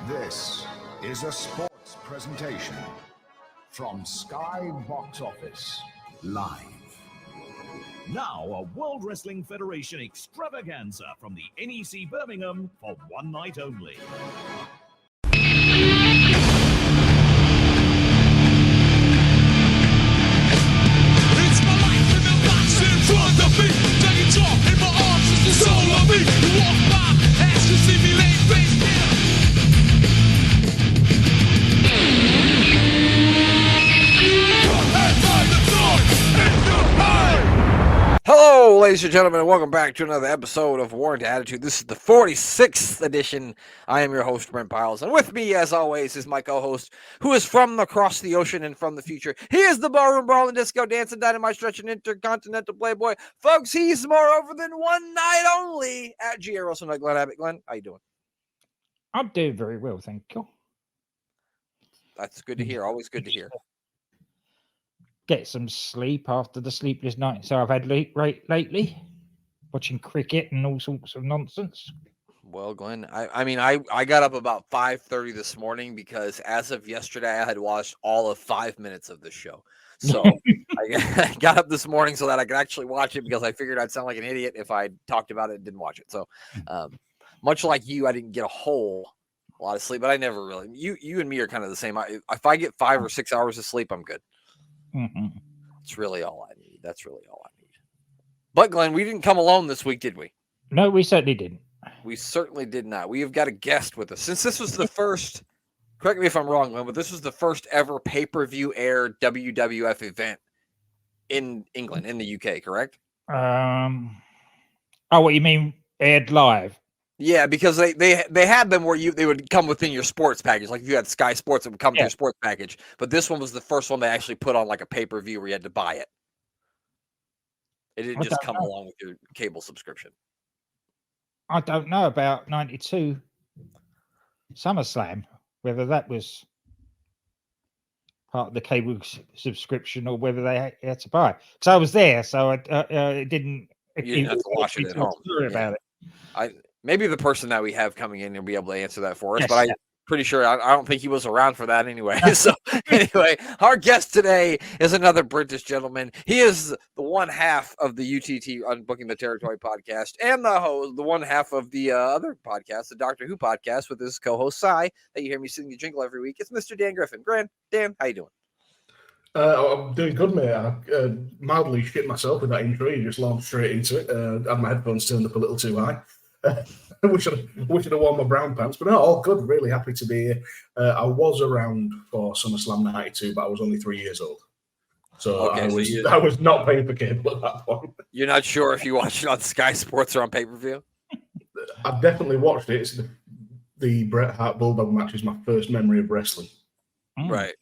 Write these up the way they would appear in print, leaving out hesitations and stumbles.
This is a sports presentation from Sky Box Office Live. Now, a World Wrestling Federation extravaganza from the NEC Birmingham for one night only. It's my life in the box in front of me. The guitar in my arms is the soul of me. You walk by, ask to see me lay face down. Your hands on the floor, in your hand. Hello, ladies and gentlemen, and welcome back to another episode of Warrant Attitude. This is the 46th edition. I am your host, Brent Piles, and with me, as always, is my co-host, who is from across the ocean and from the future. He is the barroom brawling, disco dancing, dynamite stretching, intercontinental playboy. Folks, he's more over than one night only at G. Russell Night. Glenn Abbott. Glenn, how you doing? I'm doing very well, thank you. That's good to hear. Always good to hear. Get some sleep after the sleepless nights I've had lately, watching cricket and all sorts of nonsense. Well, Glenn, I got up about 5:30 this morning because as of yesterday, I had watched all of 5 minutes of the show. So I got up this morning so that I could actually watch it because I figured I'd sound like an idiot if I talked about it and didn't watch it. So much like you, I didn't get a lot of sleep, but I never really. You and me are kind of the same. If I get 5 or 6 hours of sleep, I'm good. Mm-hmm. It's really all I need. That's really all I need. But Glenn, we didn't come alone this week, did we? No, we certainly didn't. We certainly did not. We have got a guest with us. Since this was the first, correct me if I'm wrong, Glenn, but this was the first ever pay-per-view aired WWF event in England, in the UK, correct? Oh, what you mean aired live? Yeah, because they had them where they would come within your sports package. Like if you had Sky Sports, it would come to your sports package. But this one was the first one they actually put on like a pay-per-view where you had to buy it. It didn't just come along with your cable subscription. I don't know about 92 SummerSlam, whether that was part of the cable subscription or whether they had to buy it. Because I was there, so it didn't. You didn't have to watch it at home. About it. Maybe the person that we have coming in will be able to answer that for us, Yes, but I'm pretty sure I don't think he was around for that anyway. So anyway, our guest today is another British gentleman. He is the one half of the UTT Unbooking the Territory podcast and the one half of the other podcast, the Doctor Who podcast with his co-host Cy, that you hear me sing the jingle every week. It's Mr. Dan Griffin. Dan, how you doing? I'm doing good, mate. I mildly shit myself with that intro. You just launched straight into it. Had my headphones turned up a little too high. I wish I'd have worn my brown pants, but no, all good. Really happy to be here. I was around for SummerSlam 92, but I was only 3 years old. So I was not paying for cable at that point. You're not sure if you watched it on Sky Sports or on pay-per-view? I've definitely watched it. It's the Bret Hart Bulldog match is my first memory of wrestling. Right.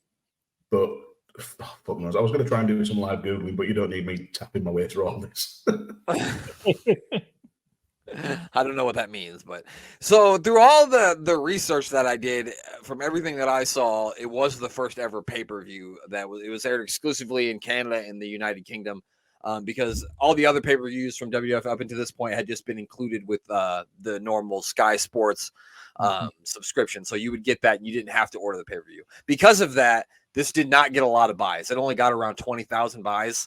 But fuck knows. I was going to try and do some live Googling, but you don't need me tapping my way through all this. I don't know what that means, but so through all the research that I did, from everything that I saw, it was the first ever pay-per-view it was aired exclusively in Canada and the United Kingdom, because all the other pay-per-views from WWF up until this point had just been included with the normal Sky Sports subscription. So you would get that and you didn't have to order the pay-per-view. Because of that, this did not get a lot of buys. It only got around 20,000 buys.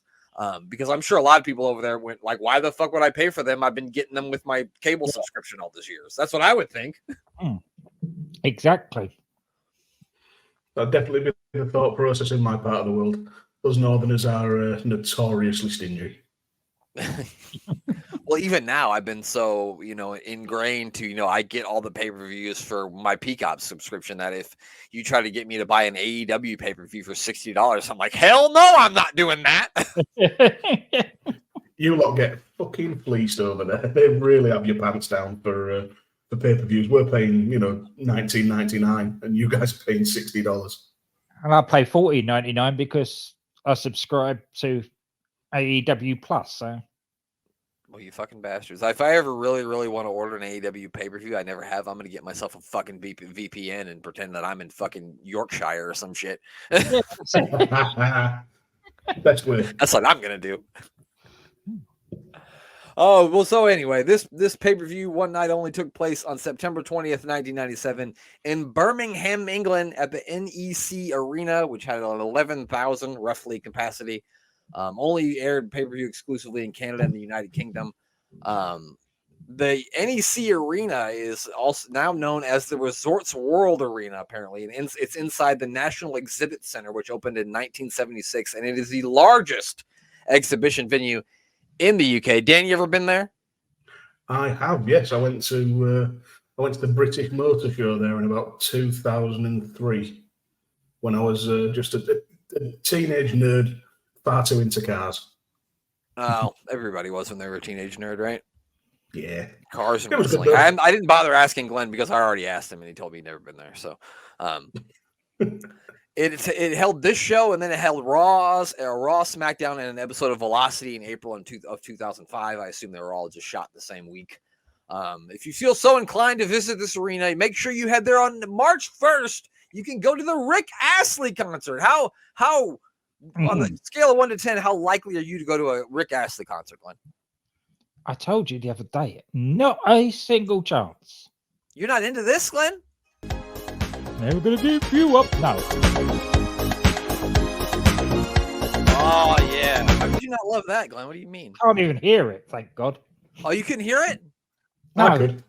Because I'm sure a lot of people over there went like, why the fuck would I pay for them? I've been getting them with my cable subscription all these years. That's what I would think. Exactly. That'd definitely be the thought process in my part of the world. Us Northerners are notoriously stingy. Well, even now I've been so, ingrained to, I get all the pay-per-views for my Peacock subscription that if you try to get me to buy an AEW pay-per-view for $60, I'm like, hell no, I'm not doing that. You lot get fucking fleeced over there. They really have your pants down for pay-per-views. We're paying, $19.99 and you guys are paying $60. And I pay $14.99 because I subscribe to AEW Plus, so. Well, you fucking bastards. If I ever really, really want to order an AEW pay-per-view, I never have. I'm going to get myself a fucking VPN and pretend that I'm in fucking Yorkshire or some shit. Best way. That's what I'm going to do. Oh, well, so anyway, this pay-per-view one night only took place on September 20th, 1997 in Birmingham, England at the NEC Arena, which had an 11,000 roughly capacity. Only aired pay-per-view exclusively in Canada and the United Kingdom. The NEC Arena is also now known as the Resorts World Arena, apparently, and it's inside the National Exhibit Center, which opened in 1976, and it is the largest exhibition venue in the UK. Dan, you ever been there? I have, yes. I went to the British Motor Show there in about 2003 when I was just a teenage nerd, far too into cars. Oh, everybody was when they were a teenage nerd, right? Yeah. Cars and It was good wrestling. though. I didn't bother asking Glenn because I already asked him and he told me he'd never been there. So it held this show, and then it held Raw, SmackDown, and an episode of Velocity in April of 2005. I assume they were all just shot the same week. If you feel so inclined to visit this arena, make sure you head there on March 1st. You can go to the Rick Astley concert. How on the scale of 1 to 10, how likely are you to go to a Rick Astley concert, Glenn? I told you the other day, not a single chance. You're not into this, Glenn? Never gonna give you up. No. Oh, yeah. How could you not love that, Glenn? What do you mean? Can't even hear it, thank God. Oh, you can hear it? No. I could.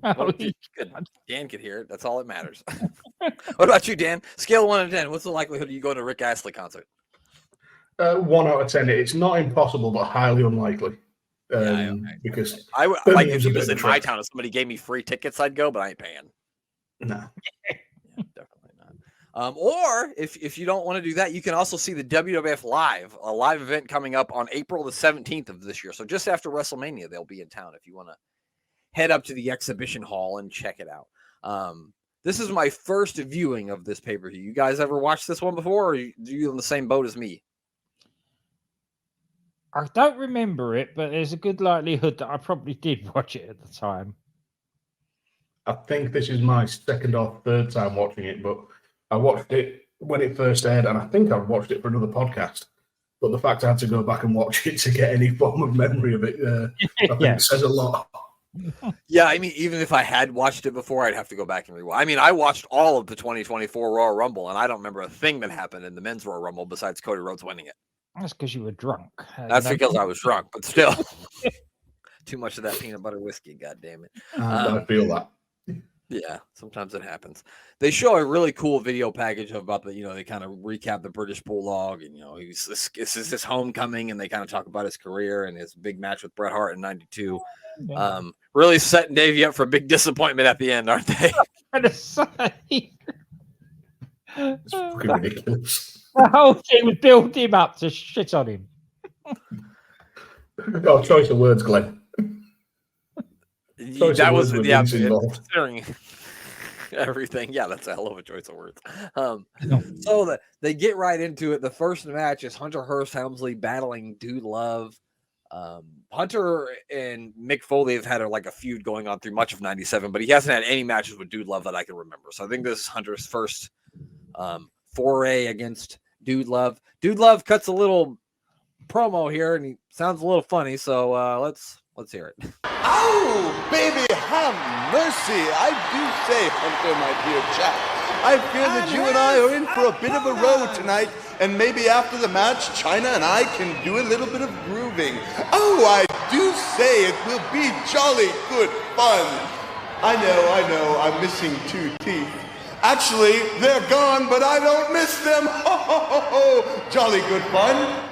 No, Well, good. Dan could hear it. That's all that matters. What about you, Dan? Scale of 1 to 10. What's the likelihood of you going to a Rick Astley concert? 1 out of 10. It's not impossible, but highly unlikely. Okay. Because I would like Birmingham's if a he bit was of in a my trek. town, if somebody gave me free tickets, I'd go, but I ain't paying. no. Definitely not. Or if you don't want to do that, you can also see the WWF Live, a live event coming up on April the 17th of this year. So just after WrestleMania, they'll be in town if you want to head up to the exhibition hall and check it out. This is my first viewing of this pay-per-view. You guys ever watched this one before, or are you in the same boat as me? I don't remember it, but there's a good likelihood that I probably did watch it at the time. I think this is my second or third time watching it, but I watched it when it first aired, and I think I've watched it for another podcast. But the fact I had to go back and watch it to get any form of memory of it, I think Yeah. says a lot. Yeah, I mean, even if I had watched it before, I'd have to go back and rewatch. I mean, I watched all of the 2024 Royal Rumble, and I don't remember a thing that happened in the men's Royal Rumble besides Cody Rhodes winning it. That's because you were drunk. That's because I was drunk, but still. Too much of that peanut butter whiskey, god damn it. I feel that. Yeah, sometimes it happens. They show a really cool video package about the, they kind of recap the British Bulldog, and this is his homecoming, and they kind of talk about his career and his big match with Bret Hart in '92. Yeah. Really setting Davey up for a big disappointment at the end, aren't they? It's It's fucking ridiculous. the whole thing would build him up to shit on him. Oh, choice of words, Glenn. Choice That of was words with yeah, links involved. considering everything. Yeah, that's a hell of a choice of words. So they get right into it. The first match is Hunter Hearst Helmsley battling Dude Love. Hunter and Mick Foley have had a feud going on through much of '97, but he hasn't had any matches with Dude Love that I can remember. So I think this is Hunter's first foray against Dude Love. Dude Love cuts a little promo here, and he sounds a little funny. So let's hear it. Oh, baby, have mercy. I do say, Hunter, my dear chap. I fear that you and I are in for a bit of a row tonight, and maybe after the match, China and I can do a little bit of grooving. Oh, I do say it will be jolly good fun. I know, I'm missing 2 teeth. Actually, they're gone, but I don't miss them. Ho, ho, ho, ho. Jolly good fun.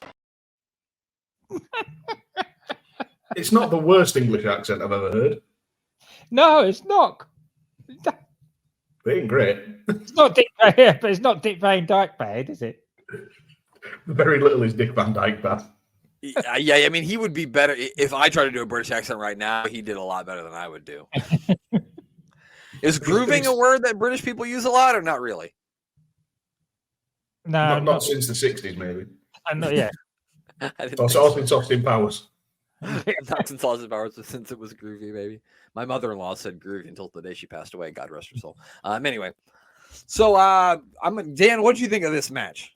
It's not the worst English accent I've ever heard. No, it's not. It ain't great. It's not Dick Van, but it's not Dick Van Dyke bad, is it? Very little is Dick Van Dyke bad. Yeah, I mean, he would be better if I tried to do a British accent right now. He did a lot better than I would do. Is grooving a word that British people use a lot, or not really? No, Not since the 60s, maybe. not yet. I didn't Also, think since Austin Powers. not since Austin Powers, but since it was groovy, baby. My mother-in-law said groovy until the day she passed away. God rest her soul. Anyway, so Dan. What do you think of this match?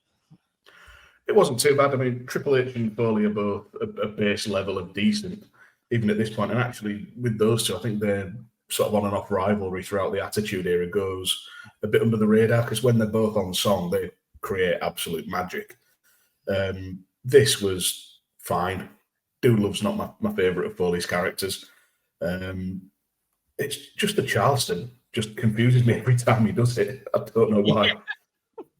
It wasn't too bad. I mean, Triple H and Foley are both a base level of decent. even at this point. And actually, with those two, I think they're sort of on and off rivalry throughout the Attitude Era goes a bit under the radar because when they're both on song, they create absolute magic. This was fine. Dude Love's not my favourite of Foley's characters. It's just the Charleston just confuses me every time he does it. I don't know why.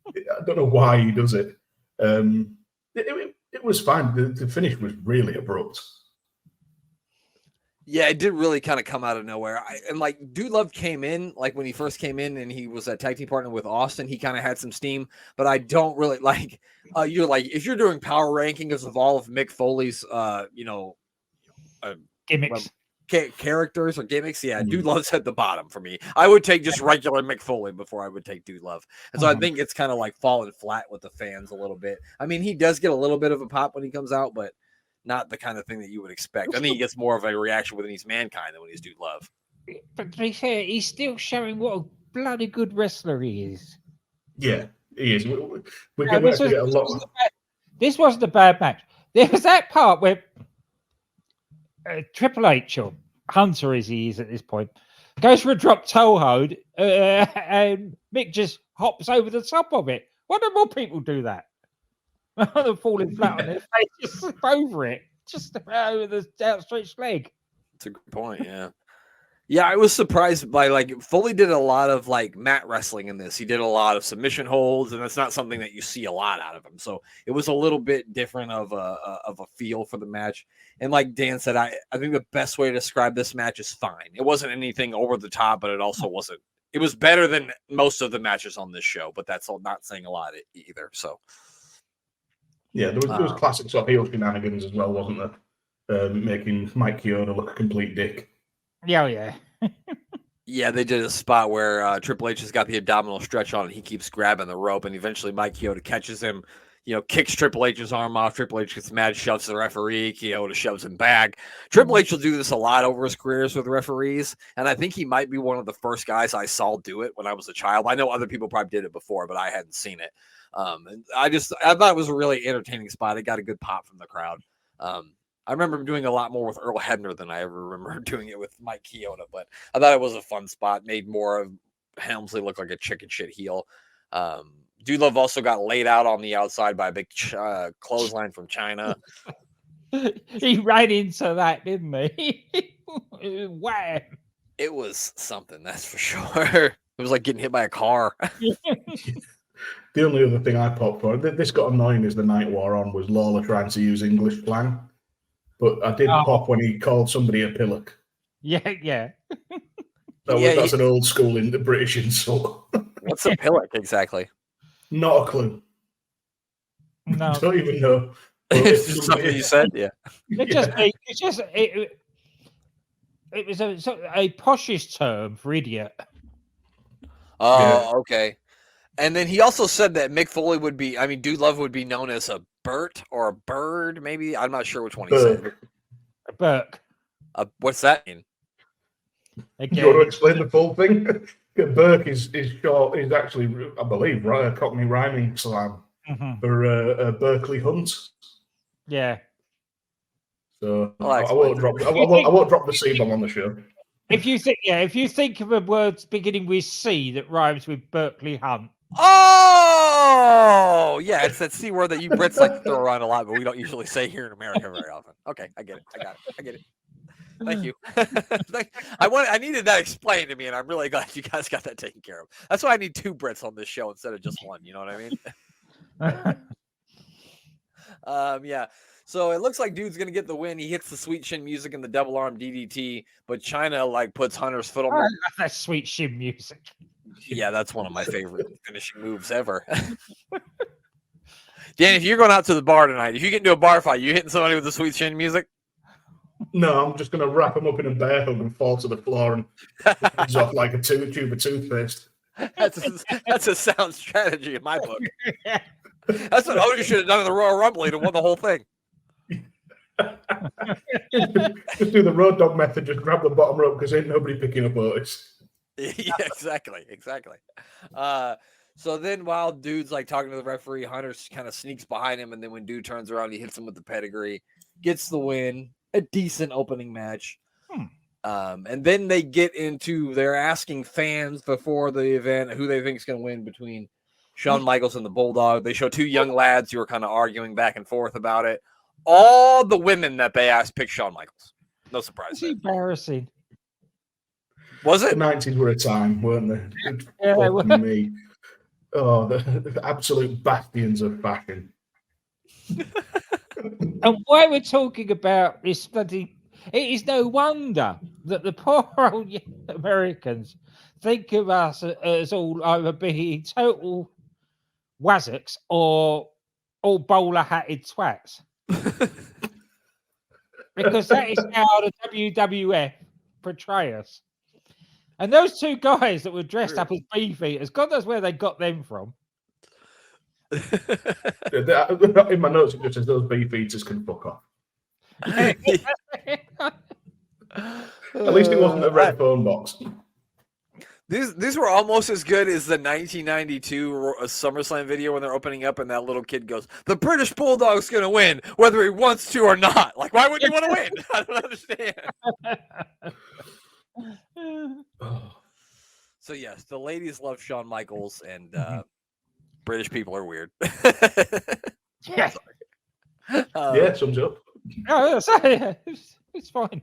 I don't know why he does it. It was fine. The finish was really abrupt. Yeah, it did really kind of come out of nowhere. And like Dude Love came in, like when he first came in and he was a tag team partner with Austin, he kind of had some steam, but I don't really like, you're like, if you're doing power rankings of all of Mick Foley's, Gimmicks. Characters or gimmicks, yeah, Dude Love's at the bottom for me. I would take just regular Mick Foley before I would take Dude Love. And so I think it's kind of like falling flat with the fans a little bit. I mean, he does get a little bit of a pop when he comes out, but not the kind of thing that you would expect. I think he gets more of a reaction when he's Mankind than when he's Dude Love. But to be fair, he's still showing what a bloody good wrestler he is. Yeah, he is. We're going to get a lot. This wasn't a bad match. There was that part where Triple H, or Hunter as he is at this point, goes for a drop toe hold, and Mick just hops over the top of it. Why don't more people do that? They're falling flat on their face, just slip over it, just over the outstretched leg. That's a good point, yeah. Yeah, I was surprised by, like, Foley did a lot of, like, mat wrestling in this. He did a lot of submission holds, and that's not something that you see a lot out of him. So it was a little bit different of a feel for the match. And like Dan said, I think the best way to describe this match is fine. It wasn't anything over the top, but it also wasn't. It was better than most of the matches on this show, but that's not saying a lot either. So. Yeah, there was classic sort of heel shenanigans as well, wasn't there? Making Mike Chioda look a complete dick. Yeah, yeah. Yeah, they did a spot where Triple H has got the abdominal stretch on and he keeps grabbing the rope, and eventually Mike Chioda catches him, kicks Triple H's arm off. Triple H gets mad, shoves the referee. Chioda shoves him back. Triple H will do this a lot over his careers with referees, and I think he might be one of the first guys I saw do it when I was a child. I know other people probably did it before, but I hadn't seen it. And I thought it was a really entertaining spot. It got a good pop from the crowd. I remember him doing a lot more with Earl Hebner than I ever remember doing it with Mike Chioda, but I thought it was a fun spot. Made more of Helmsley look like a chicken shit heel. Dude Love also got laid out on the outside by a big clothesline from China. He ran into that, didn't he? Wow. It was something, that's for sure. It was like getting hit by a car. The only other thing I popped for, this got annoying as the night wore on, was Lawler trying to use English slang. But I did pop when he called somebody a pillock. Yeah, yeah. That's an old school in the British insult. What's a pillock exactly? Not a clue. No. I don't even know. It's just something you said, yeah. It was a poshish term for idiot. Oh, Yeah. okay. And then he also said that Mick Foley Dude Love would be known as a Bert or a Bird, maybe. I'm not sure which one he said. A Burke. What's that mean? Do you want to explain the full thing? Burke is short. Is actually, I believe, a Cockney rhyming slang for Berkeley Hunt. Yeah. So Well, I won't drop. I won't drop the C bomb on the show. If you think of a word beginning with C that rhymes with Berkeley Hunt. Oh, yeah, it's that C word that you Brits like to throw around a lot, but we don't usually say here in America very often. Okay, I get it. I get it. Thank you. I needed that explained to me, and I'm really glad you guys got that taken care of. That's why I need 2 Brits on this show instead of just one. You know what I mean? Yeah. So it looks like Dude's gonna get the win. He hits the sweet chin music and the double arm DDT, but China puts Hunter's foot on. I love that sweet shin music. Yeah, that's one of my favorite finishing moves ever. Dan, if you're going out to the bar tonight, if you get into a bar fight, you hitting somebody with the sweet chin music? No, I'm just going to wrap him up in a bear hug and fall to the floor and he's off like a tube of toothpaste. That's a sound strategy in my book. That's what Hogan should have done in the Royal Rumble. He'd have won the whole thing. Just do the Road Dogg method. Just grab the bottom rope because ain't nobody picking up Otis. Yeah, exactly. So then while Dude's talking to the referee, Hunter kind of sneaks behind him, and then when Dude turns around, he hits him with the pedigree, gets the win. a decent opening match. Hmm. And then they get into, they're asking fans before the event who they think is going to win between Shawn Michaels and the Bulldog. They show two young lads who are kind of arguing back and forth about it. All the women that they asked picked Shawn Michaels. No surprise It's there. embarrassing. Was The it? 90s were a time, weren't they? Yeah, they Fuck were. me. Oh, the absolute bastions of fashion. And why we're talking about this bloody, it is no wonder that the poor old Americans think of us as all either being total wazzocks or all bowler-hatted twats. Because that is how the WWF portray us. And those two guys that were dressed up as beefeaters, God knows where they got them from. In my notes, it just says those beef eaters can fuck off. At least it wasn't a red phone box. These were almost as good as the 1992 SummerSlam video when they're opening up and that little kid goes, "The British Bulldog's going to win, whether he wants to or not." Like, why wouldn't he want to win? I don't understand. So, yes, the ladies love Shawn Michaels and British people are weird. Yeah. Yeah, sums it up. Oh, yeah, it's fine.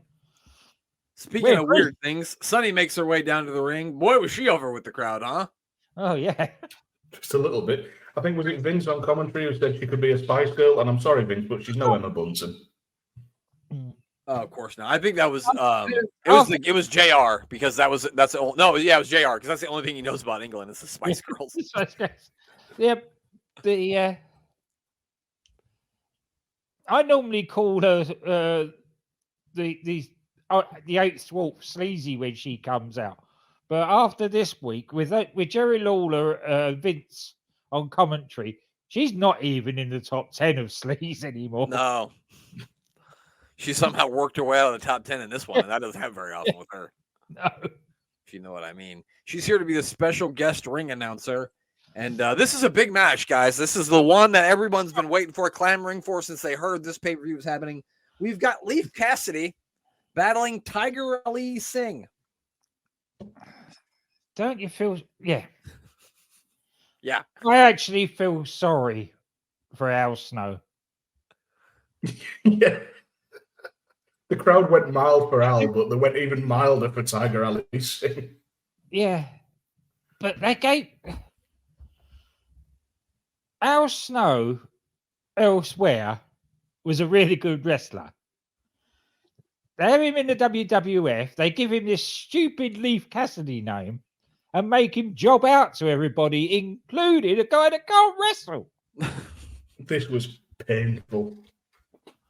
Speaking of weird things, Sunny makes her way down to the ring. Boy, was she over with the crowd, huh? Oh, yeah. Just a little bit. I think was it Vince on commentary who said she could be a Spice Girl, and I'm sorry, Vince, but she's no Emma Bunsen. Of course not. I think that was it was JR because it was JR because that's the only thing he knows about England is the Spice Girls. Yep. I normally call her the Eighth Wolf sleazy when she comes out, but after this week with Jerry Lawler, Vince on commentary, she's not even in the top 10 of sleaze anymore. No, she somehow worked her way out of the top 10 in this one, and that doesn't happen very often with her. No. If you know what I mean. She's here to be the special guest ring announcer. And this is a big match, guys. This is the one that everyone's been waiting for, clamoring for since they heard this pay-per-view was happening. We've got Leif Cassidy battling Tiger Ali Singh. Don't you feel? Yeah. Yeah. I actually feel sorry for Al Snow. Yeah. The crowd went mild for Al, but they went even milder for Tiger Ali Singh. Yeah. But they gave Al Snow elsewhere was a really good wrestler. They have him in the WWF. They give him this stupid Leif Cassidy name and make him job out to everybody, including a guy that can't wrestle. This was painful.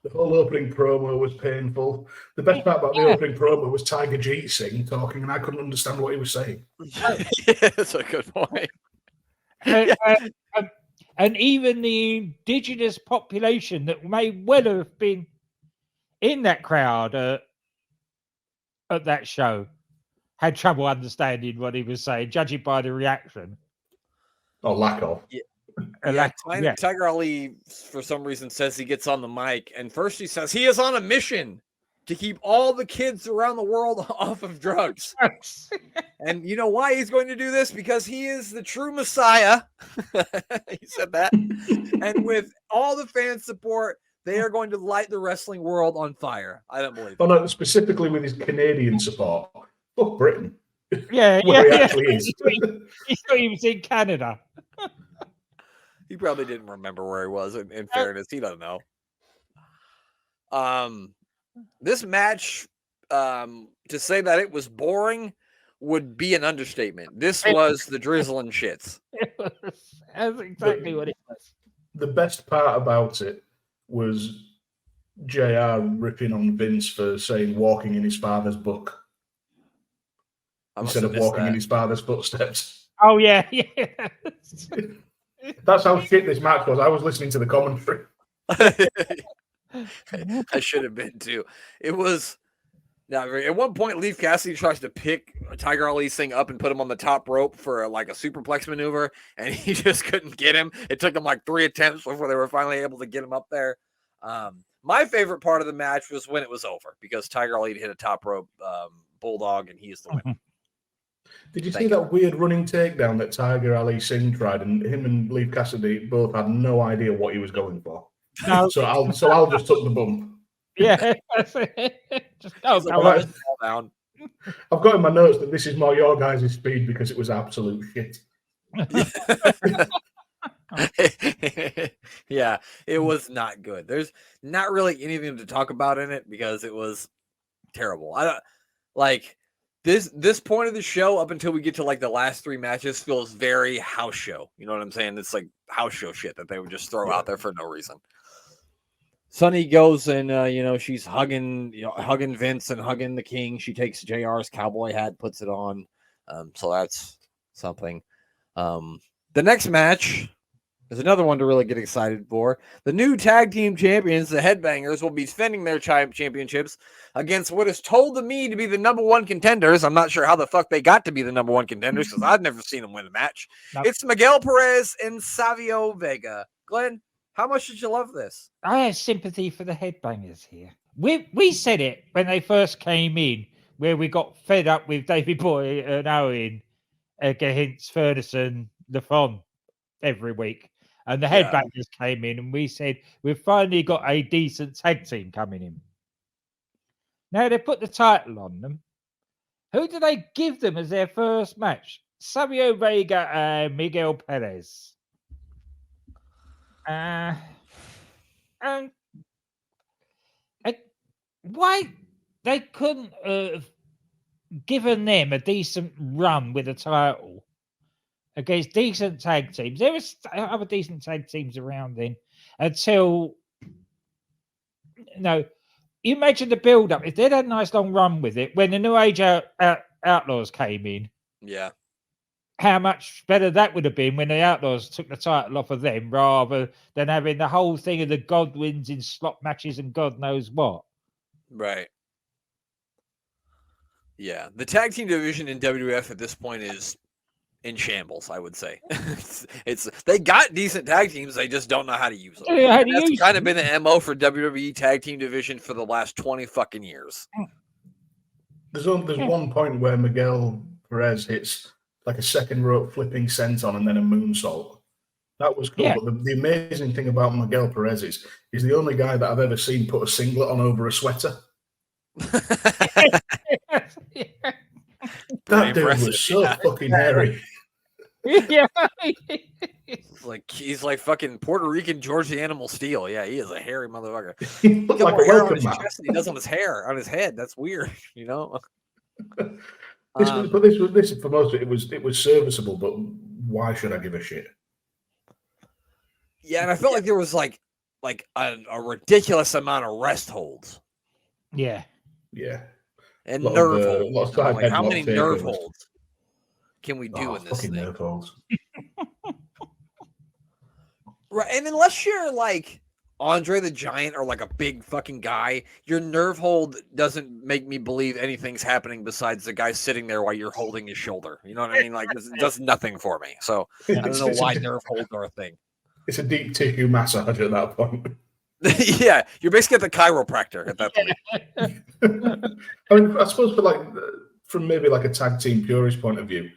The whole opening promo was painful. The best part about the opening promo was Tiger Jeet Singh talking, and I couldn't understand what he was saying. Yeah, that's a good point. And even the indigenous population that may well have been in that crowd at that show had trouble understanding what he was saying, judging by the reaction. Or lack of. Tiger Ali, for some reason, says he gets on the mic, and first he says he is on a mission to keep all the kids around the world off of drugs. And you know why he's going to do this? Because he is the true Messiah. He said that. And with all the fan support, they are going to light the wrestling world on fire. I don't believe it. Oh, no, specifically with his Canadian support. Fuck Britain. Yeah, Where he yeah. actually is. He thought he was in Canada. He probably didn't remember where he was. In fairness, he doesn't know. This match, to say that it was boring would be an understatement. This was the drizzling shits. That's exactly what it was. The best part about it was JR ripping on Vince for saying walking in his father's book instead of walking in his father's footsteps. Oh, yeah, yeah. That's how shit this match was. I was listening to the commentary. I should have been too. It was not very. At one point, Leif Cassidy tries to pick Tiger Ali's thing up and put him on the top rope for like a superplex maneuver, and he just couldn't get him. It took them like 3 attempts before they were finally able to get him up there. My favorite part of the match was when it was over because Tiger Ali hit a top rope bulldog and he's the winner. Did you see that weird running takedown that Tiger Ali Singh tried, and him and Leif Cassidy both had no idea what he was going for? No. So I'll just took the bump. Yeah. Just go Down. I've got in my notes that this is more your guys' speed because it was absolute shit. Yeah, it was not good. There's not really anything to talk about in it because it was terrible. I don't like this point of the show up until we get to like the last 3 matches feels very house show. You know what I'm saying? It's like house show shit that they would just throw out there for no reason. Sunny goes and she's hugging Vince and hugging the King. She takes JR's cowboy hat, puts it on. So that's something. The next match is another one to really get excited for. The new tag team champions, the Headbangers, will be defending their championships against what is told to me to be the number 1 contenders. I'm not sure how the fuck they got to be the number 1 contenders because I've never seen them win a match. Nope. It's Miguel Perez and Savio Vega. Glenn, how much did you love this? I have sympathy for the Headbangers here. We said it when they first came in, where we got fed up with Davey Boy and Owen against Ferguson, LaFon every week. And the Headbangers came in and we said, we've finally got a decent tag team coming in. Now they put the title on them. Who do they give them as their first match? Savio Vega and Miguel Perez. And why they couldn't have given them a decent run with a title against decent tag teams. There was other decent tag teams around then until you imagine the build up. If they'd had a nice long run with it when the New Age Outlaws came in, Yeah. how much better that would have been when the Outlaws took the title off of them rather than having the whole thing of the Godwins in slot matches and God knows what. Right. Yeah. The tag team division in WWF at this point is in shambles, I would say. it's they got decent tag teams, they just don't know how to use them. Yeah, That's kind of been the MO for WWE tag team division for the last 20 fucking years. There's one point where Miguel Perez hits like a second rope flipping senton and then a moonsault. That was cool. Yeah. But the amazing thing about Miguel Perez is he's the only guy that I've ever seen put a singlet on over a sweater. That dude was so fucking hairy. Yeah. He's like fucking Puerto Rican George the Animal Steel. Yeah, he is a hairy motherfucker. He looked like a hair on welcome his mat. chest than he does on his hair, on his head. That's weird, you know. This was for most of it. It was serviceable, but why should I give a shit? Yeah, and I felt like there was like a ridiculous amount of rest holds Yeah. Yeah. and Lot of, nerve lot holds. of side Like, how headlock many nerve takeovers. holds can we do in this fucking thing? nerve holds. Right, and unless you're like Andre the Giant or like a big fucking guy, your nerve hold doesn't make me believe anything's happening besides the guy sitting there while you're holding his shoulder. You know what I mean? Like, it does nothing for me. So I don't know why nerve holds are a thing. It's a deep tissue massage at that point. Yeah, you're basically at the chiropractor at that point. I mean, I suppose from maybe like a tag team purist point of view,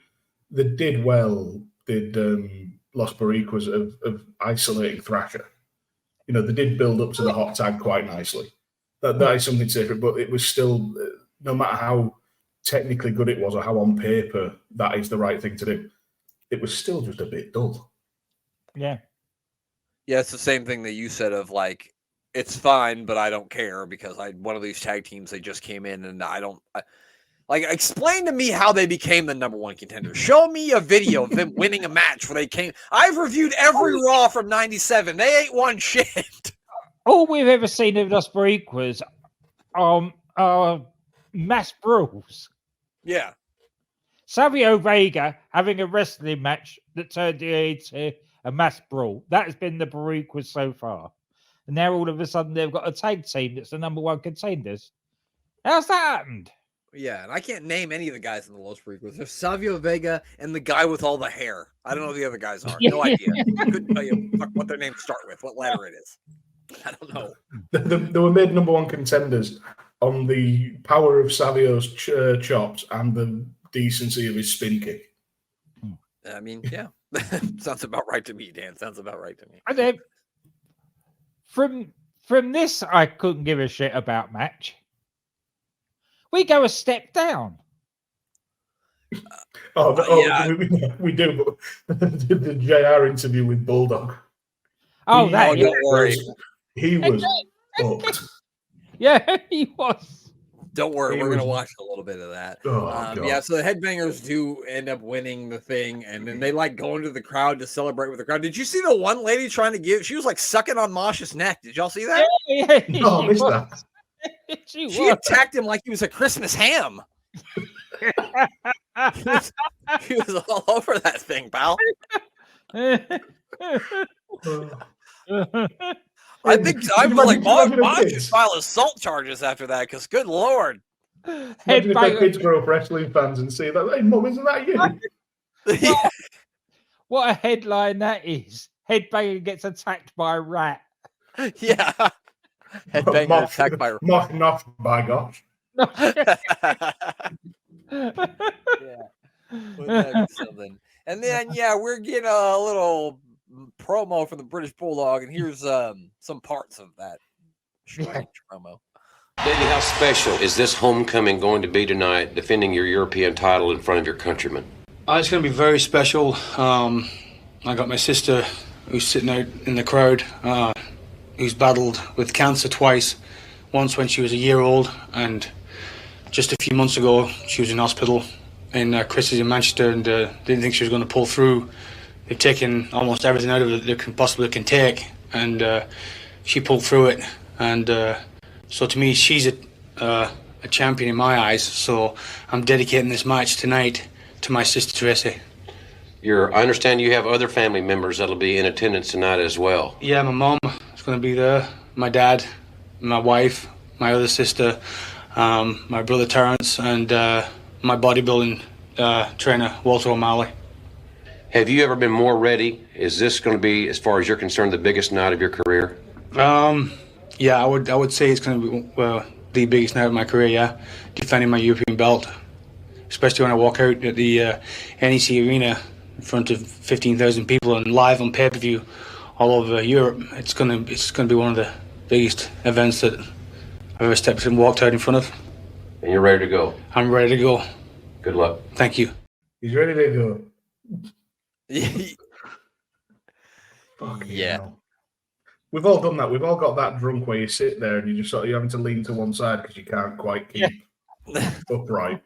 they did Los Boricuas of isolating Thrasher. You know, they did build up to the hot tag quite nicely. That is something different, but it was still, no matter how technically good it was or how on paper that is the right thing to do, it was still just a bit dull. Yeah. Yeah, it's the same thing that you said of like, it's fine, but I don't care because one of these tag teams, they just came in and like, explain to me how they became the number 1 contender. Show me a video of them winning a match where they came. I've reviewed every Raw from '97. They ain't won shit. All we've ever seen of Los Boricuas are mass brawls. Yeah. Savio Vega having a wrestling match that turned into a mass brawl. That has been the Boricuas so far. And now all of a sudden they've got a tag team that's the number 1 contenders. How's that happened? Yeah, and I can't name any of the guys in the Los Boricuas. There's Savio Vega and the guy with all the hair. I don't know who the other guys are. No idea. I couldn't tell you what their names start with, what letter it is. I don't know. They were made number one contenders on the power of Savio's chops and the decency of his spin kick. I mean, yeah. Sounds about right to me, Dan. Sounds about right to me. And then from this, I couldn't give a shit about match. We go a step down. Yeah. We do. But the JR interview with Bulldog. Oh, He- that, yeah. don't worry. He was fucked. Yeah, he was. Don't worry. He We're going to was- watch a little bit of that. Oh, God. Yeah, so the Headbangers do end up winning the thing, and then they like go into the crowd to celebrate with the crowd. Did you see the one lady trying to give? She was like sucking on Mosh's neck. Did y'all see that? Yeah, No, I she missed was. that. She She was. attacked him like he was a Christmas ham. He was all over that thing, pal. I think I was like, Mom should file assault charges after that, because good lord. Imagine if their Headbanger. kids grow up wrestling fans and see that. Hey, Mum, isn't that you? What a headline that is. Headbanger gets attacked by a rat. Yeah. Headbanger Mock- attacked by Mock off, by gosh. yeah. Wouldn't that be something? And then we're getting a little promo from the British Bulldog, and here's some parts of that strange promo. Davey, how special is this homecoming going to be tonight, defending your European title in front of your countrymen? It's going to be very special. I got my sister, who's sitting out in the crowd, who's battled with cancer twice. Once when she was a year old, and just a few months ago, she was in hospital in Christie's in Manchester, and didn't think she was going to pull through. They've taken almost everything out of it they can possibly take, and she pulled through it. And so to me, she's a champion in my eyes. So I'm dedicating this match tonight to my sister Tracy. I understand you have other family members that'll be in attendance tonight as well. Yeah, my mom is going to be there, my dad, my wife, my other sister, my brother Terrence, and my bodybuilding trainer, Walter O'Malley. Have you ever been more ready? Is this going to be, as far as you're concerned, the biggest night of your career? Yeah, I would say it's going to be the biggest night of my career, yeah. Defending my European belt. Especially when I walk out at the NEC Arena in front of 15,000 people and live on pay-per-view all over Europe. It's gonna be one of the biggest events that I've ever stepped and walked out in front of. And you're ready to go? I'm ready to go. Good luck. Thank you. He's ready to go. Fucking Yeah. hell. We've all done that. We've all got that drunk where you sit there and you just sort of, you're having to lean to one side because you can't quite keep upright.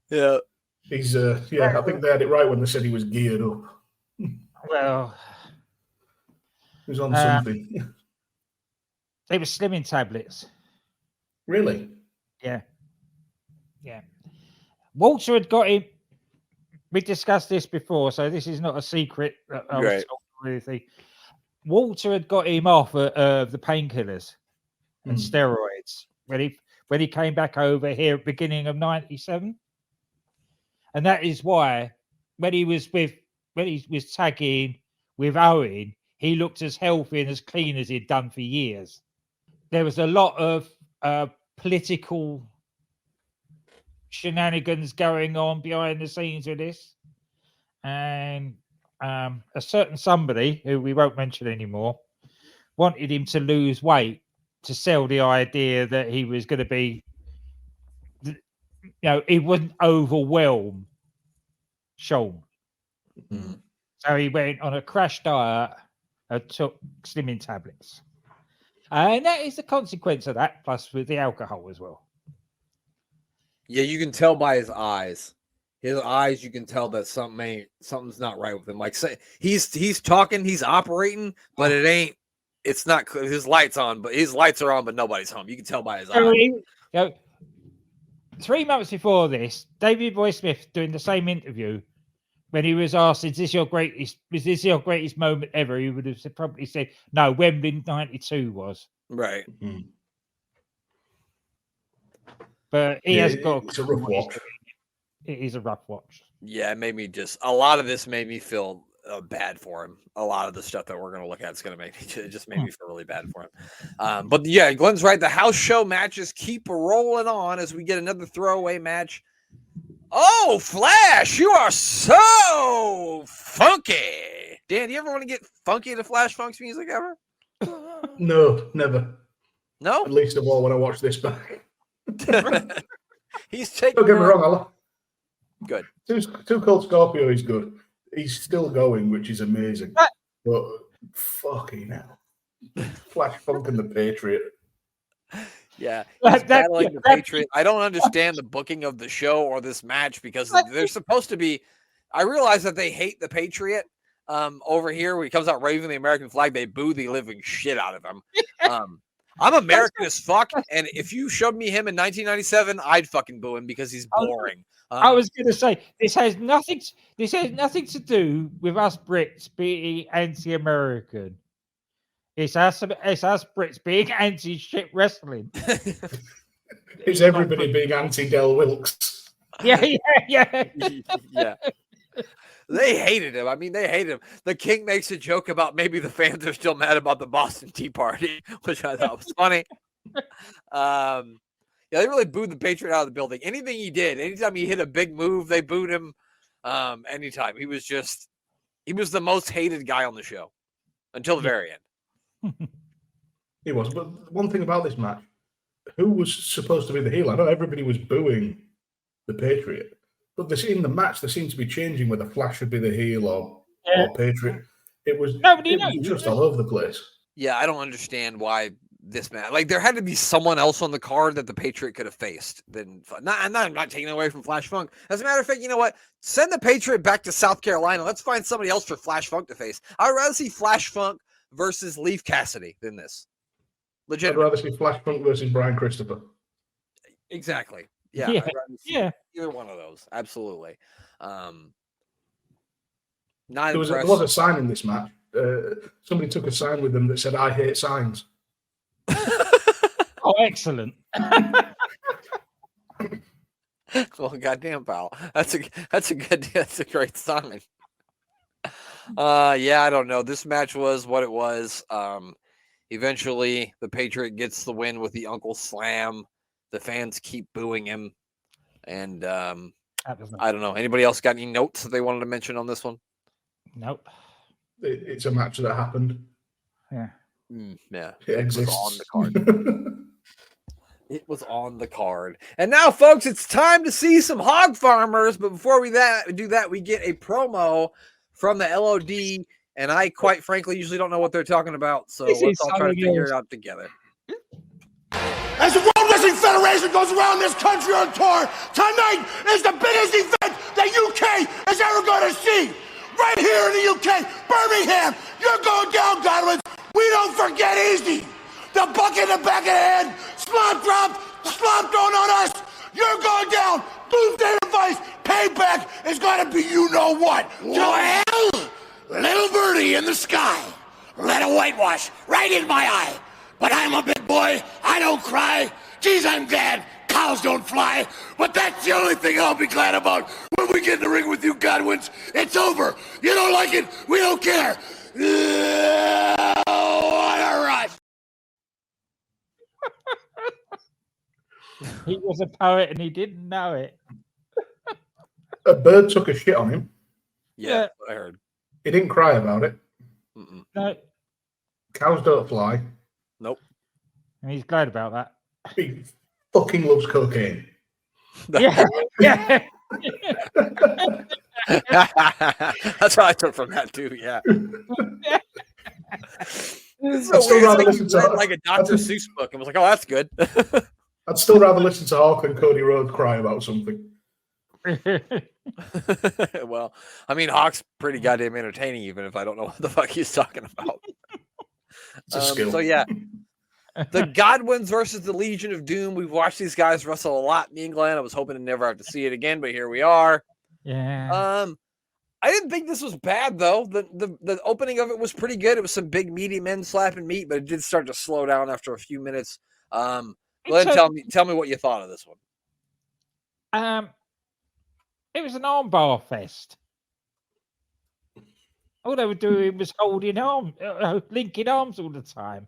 Yeah. He's I think they had it right when they said he was geared up. Well, He was on something. they were slimming tablets. Really? Yeah. Yeah. Walter had got him. We discussed this before, so this is not a secret. That I was Right. talking or anything. Walter had got him off the painkillers and steroids when he came back over here at the beginning of '97, and that is why when he was tagging with Owen, he looked as healthy and as clean as he'd done for years. There was a lot of political shenanigans going on behind the scenes with this, and a certain somebody who we won't mention anymore wanted him to lose weight to sell the idea that he was going to be, he wouldn't overwhelm Sean. So he went on a crash diet and took slimming tablets, and that is the consequence of that, plus with the alcohol as well. Yeah, you can tell by his eyes. His eyes, you can tell that something's not right with him. Like, say he's talking, he's operating, but it's not. His lights on, but his lights are on, but nobody's home. You can tell by his eyes. 3 months before this, David Boy Smith doing the same interview, when he was asked, "Is this your greatest moment ever?" He would have probably said, "No, Wembley '92 was." Right. But he has got. It's a rough watch. It is a rough watch. Yeah, it made me a lot of this made me feel bad for him. A lot of the stuff that we're going to look at is going to make it just made me feel really bad for him. But yeah, Glenn's right. The house show matches keep rolling on as we get another throwaway match. Oh, Flash, you are so funky. Dan, do you ever want to get funky to Flash Funk's music ever? No, never. No? At least of all when I watch this back. He's taking. Don't get me wrong, Good. Too Cold Scorpio is good. He's still going, which is amazing. But fucking hell. Flash Funk and the Patriot. Yeah, he's battling the Patriot. I don't understand the booking of the show or this match because they're supposed to be. I realize that they hate the Patriot. Over here, when he comes out waving the American flag, they boo the living shit out of him. I'm American as fuck, and if you showed me him in 1997, I'd fucking boo him because he's boring. I was going to say this has nothing to do with us Brits being anti-American. It's us Brits being anti-shit wrestling. It's everybody being anti-Del Wilkes. Yeah. Yeah. They hated him. I mean, they hated him. The King makes a joke about maybe the fans are still mad about the Boston Tea Party, which I thought was funny. Yeah, they really booed the Patriot out of the building. Anything he did, anytime he hit a big move, they booed him. Anytime. He was the most hated guy on the show until the very end. He was. But one thing about this match, who was supposed to be the heel? I know everybody was booing the Patriot. But in the match, there seemed to be changing whether Flash should be the heel or Patriot. It was just all over the place. Yeah, I don't understand why this match. Like, there had to be someone else on the card that the Patriot could have faced. I'm not taking away from Flash Funk. As a matter of fact, you know what? Send the Patriot back to South Carolina. Let's find somebody else for Flash Funk to face. I'd rather see Flash Funk versus Leaf Cassidy than this. Legit. I'd rather see Flash Funk versus Brian Christopher. Exactly. Yeah. Yeah. Either one of those. Absolutely. There was a sign in this match. Somebody took a sign with them that said, "I hate signs." Oh, excellent. Well, goddamn, pal. That's a great sign. Yeah, I don't know. This match was what it was. Eventually the Patriot gets the win with the Uncle Slam. The fans keep booing him. And I don't know. Anybody else got any notes that they wanted to mention on this one? Nope. It's a match that happened. Yeah. Yeah. It exists. On the card. It was on the card. And now, folks, it's time to see some hog farmers. But before we do that, we get a promo from the LOD. And I, quite frankly, usually don't know what they're talking about. So let's all try to figure it out together. As the World Wrestling Federation goes around this country on tour, tonight is the biggest event the UK is ever going to see. Right here in the UK, Birmingham, you're going down, Godwins. We don't forget easy. The buck in the back of the head, slump drop, slump thrown on us. You're going down. Doomsday device, payback is going to be you know what. Well, little birdie in the sky, let a whitewash right in my eye. But I'm a big boy, I don't cry. Geez, I'm glad cows don't fly. But that's the only thing I'll be glad about when we get in the ring with you, Godwins. It's over. You don't like it, we don't care. What a rush. He was a poet and he didn't know it. A bird took a shit on him. Yeah. I heard. He didn't cry about it. No. Cows don't fly. Nope. And he's glad about that. He fucking loves cocaine. Yeah. Yeah. That's what I took from that too. Yeah. I'd still rather listen to like a Dr. Seuss book and was like, "Oh, that's good." I'd still rather listen to Hawk and Cody Rhodes cry about something. Well, I mean, Hawk's pretty goddamn entertaining, even if I don't know what the fuck he's talking about. It's a skill. So yeah, the Godwins versus the Legion of Doom. We've watched these guys wrestle a lot in England. I was hoping to never have to see it again, but here we are. Yeah. I didn't think this was bad though. The opening of it was pretty good. It was some big meaty men slapping meat, but it did start to slow down after a few minutes. Glenn, tell me what you thought of this one. It was an armbar fest. All they were doing was linking arms all the time.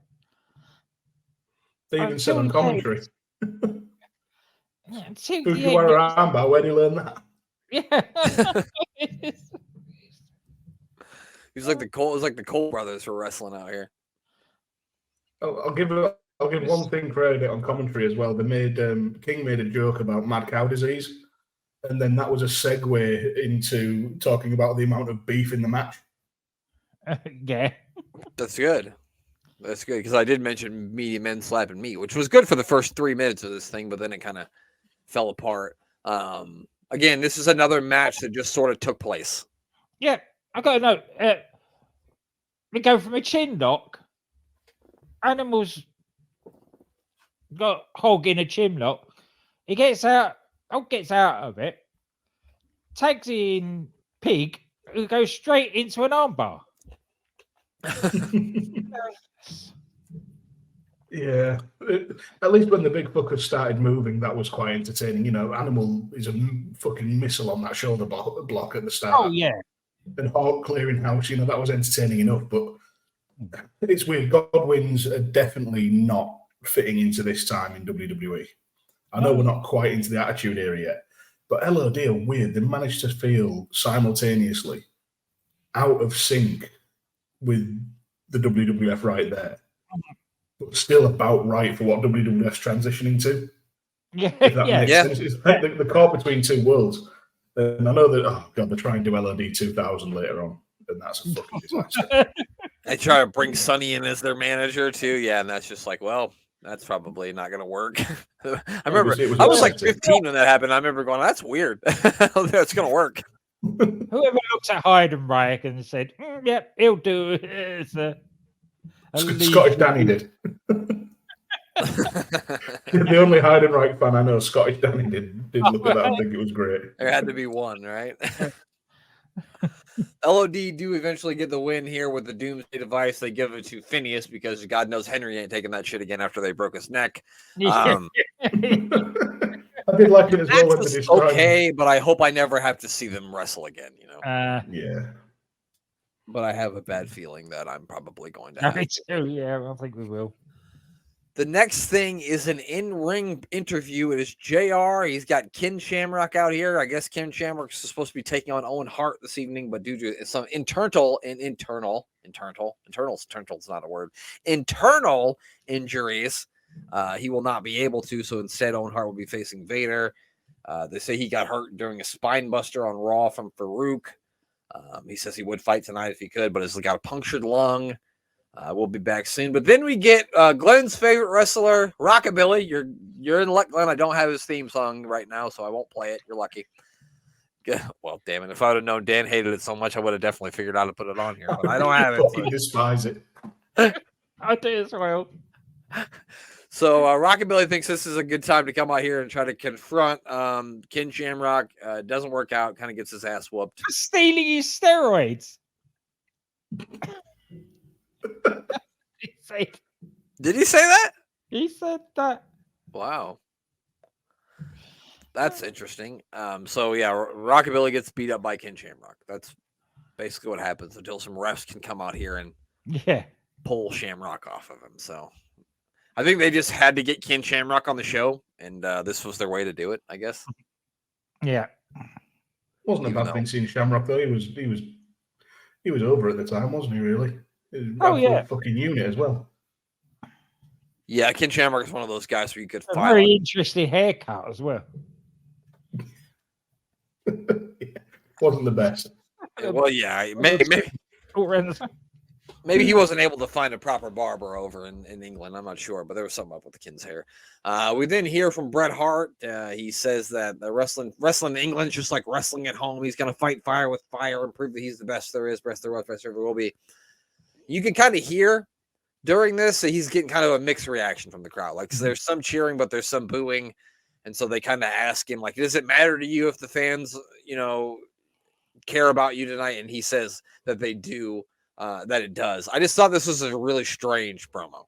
They even said on commentary. Until Who the you end, wear it a was- armband? Where do you learn that? Yeah. He's like the Cole. It's like the Cole brothers for wrestling out here. I'll give one thing credit on commentary as well. They made King made a joke about mad cow disease, and then that was a segue into talking about the amount of beef in the match. Yeah. That's good. That's good because I did mention medium men slapping meat, which was good for the first 3 minutes of this thing, but then it kind of fell apart. Again, this is another match that just sort of took place. Yeah, I got to know. We go from a chin lock. Animals got Hog in a chin lock. He gets out. Hog gets out of it. Tags in Pig, who goes straight into an armbar. Yeah, at least when the big fucker started moving, that was quite entertaining. You know, Animal is a fucking missile on that shoulder block at the start. Oh yeah. And Hawk clearing house, you know, that was entertaining enough. But it's weird. Godwins are definitely not fitting into this time in WWE. I know we're not quite into the Attitude Era yet, but LOD are weird. They managed to feel simultaneously out of sync with the WWF right there, but still about right for what WWF's transitioning to. Yeah, If that yeah. makes sense. It's like the caught between two worlds. And I know that, oh God, they're trying to do LOD 2000 later on, and that's a fucking disaster. They try to bring Sonny in as their manager too. Yeah, and that's just like, well, that's probably not going to work. I remember I was like 15 when that happened. I remember going, that's weird. That's going to work. Whoever looks at Heidenreich and said, "Yep, he'll do it." It's a Scottish Danny did. The only Heidenreich fan I know, Scottish Danny, did look at that and think it was great. There had to be one, right? LOD do eventually get the win here with the Doomsday device. They give it to Phineas because God knows Henry ain't taking that shit again after they broke his neck. I did like it as well when they That's described. okay, but I hope I never have to see them wrestle again, you know. Yeah. But I have a bad feeling that I'm probably going to have. Me too. Yeah, I think we will. The next thing is an in-ring interview. It is JR. He's got Ken Shamrock out here. I guess Ken Shamrock is supposed to be taking on Owen Hart this evening, but due to some internal injuries, he will not be able to. So instead, Owen Hart will be facing Vader. They say he got hurt during a spine buster on Raw from Farouk. He says he would fight tonight if he could, but he's got a punctured lung. We'll be back soon. But then we get Glenn's favorite wrestler, Rockabilly. You're in luck, Glenn. I don't have his theme song right now, so I won't play it. You're lucky. Well, damn it. If I would have known Dan hated it so much, I would have definitely figured out how to put it on here. But I don't have it. Fucking despise it. I do as well. So Rockabilly thinks this is a good time to come out here and try to confront Ken Shamrock. Doesn't work out. Kind of gets his ass whooped. For stealing his steroids. Did he say that? He said that. Wow. That's interesting. So yeah, Rockabilly gets beat up by Ken Shamrock. That's basically what happens until some refs can come out here and pull Shamrock off of him. So I think they just had to get Ken Shamrock on the show, and this was their way to do it, I guess. Yeah. Wasn't a bad thing seeing Shamrock though. He was over at the time, wasn't he? Really? Oh yeah, fucking unit as well. Yeah, Ken Shamrock is one of those guys where you could a file. very interesting haircut as well. Wasn't the best. Well, yeah, maybe he wasn't able to find a proper barber over in England. I'm not sure, but there was something up with the Ken's hair. We then hear from Bret Hart. He says that the wrestling in England is just like wrestling at home. He's going to fight fire with fire and prove that he's the best there is, best there was, best there ever will be. You can kind of hear during this that he's getting kind of a mixed reaction from the crowd. Like, so there's some cheering, but there's some booing. And so they kind of ask him, like, does it matter to you if the fans, care about you tonight? And he says that they do. That it does. I just thought this was a really strange promo.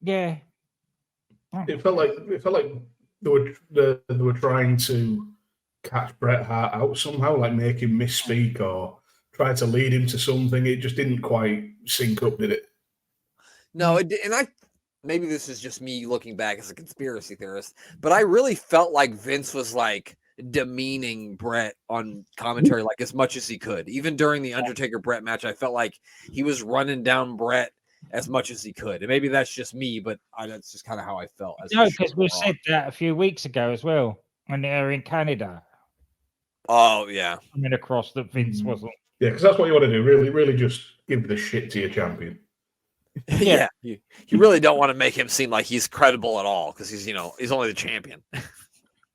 Yeah, it felt like they were trying to catch Bret Hart out somehow, like make him misspeak or tried to lead him to something. It just didn't quite sync up, did it? No, maybe this is just me looking back as a conspiracy theorist, but I really felt like Vince was like demeaning Brett on commentary like as much as he could. Even during the Undertaker Brett match, I felt like he was running down Brett as much as he could. And maybe that's just me, but that's just kind of how I felt. No, because we said that a few weeks ago as well when they were in Canada. Oh, yeah. Coming across that Vince wasn't. Yeah, because that's what you want to do. Really just give the shit to your champion. Yeah. You really don't want to make him seem like he's credible at all because he's only the champion.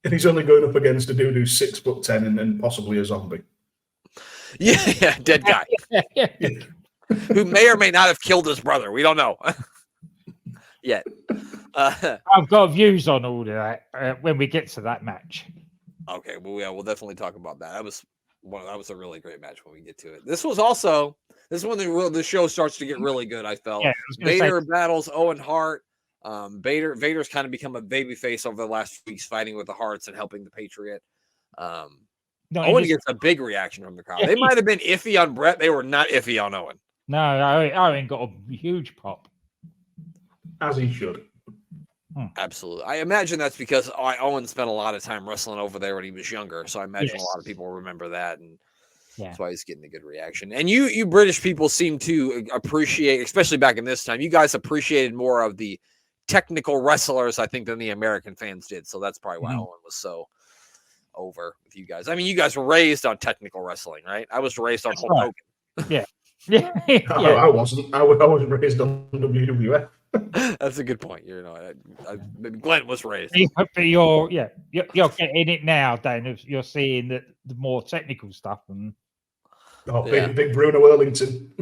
And he's only going up against a dude who's 6'10" and possibly a zombie. Yeah, dead guy. Who may or may not have killed his brother. We don't know yet. I've got views on all of that when we get to that match. Okay, well, yeah, we'll definitely talk about that. That was a really great match when we get to it. This is when the show starts to get really good. I felt Vader battles Owen Hart. Vader's kind of become a babyface over the last few weeks, fighting with the Harts and helping the Patriot. Owen gets a big reaction from the crowd. They might have been iffy on Brett. They were not iffy on Owen. No, Owen got a huge pop. As he should. Absolutely. I imagine that's because Owen spent a lot of time wrestling over there when he was younger. So I imagine a lot of people remember that. And that's why he's getting a good reaction. And you British people seem to appreciate, especially back in this time, you guys appreciated more of the technical wrestlers, I think, than the American fans did. So that's probably why Owen was so over with you guys. I mean, you guys were raised on technical wrestling, right? I was raised on Hulk Hogan. Yeah. I wasn't. I wasn't raised on WWF. That's a good point. Maybe Glenn was raised. But you're getting it now, Dan. You're seeing the more technical stuff. And big Bruno Wellington.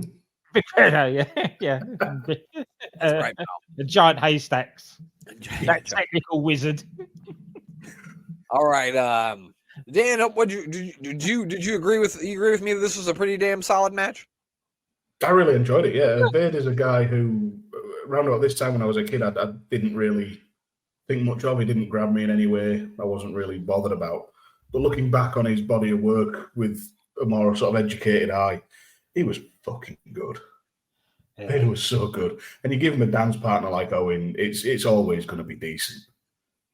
Big Bruno, yeah. That's right, pal. The giant haystacks. That technical wizard. All right, Dan. Did you agree with me that this was a pretty damn solid match? I really enjoyed it. Yeah, Vader's a guy who, around about this time when I was a kid, I didn't really think much of. He didn't grab me in any way. I wasn't really bothered about. But looking back on his body of work with a more sort of educated eye, he was fucking good. Yeah. Vader was so good. And you give him a dance partner like Owen, it's always going to be decent.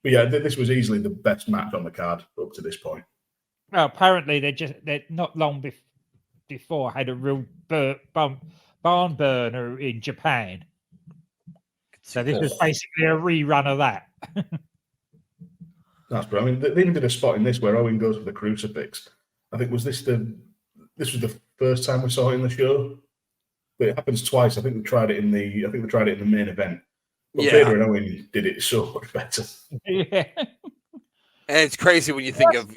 But yeah, this was easily the best match on the card up to this point. Well, apparently they're not long before had a real barn burner in Japan. So this was basically a rerun of that. That's brilliant. I mean, they even did a spot in this where Owen goes for the crucifix. I think this was the first time we saw it in the show. But it happens twice. I think they tried it in the main event. But Vader and Owen did it so much better. Yeah. And it's crazy when you think of,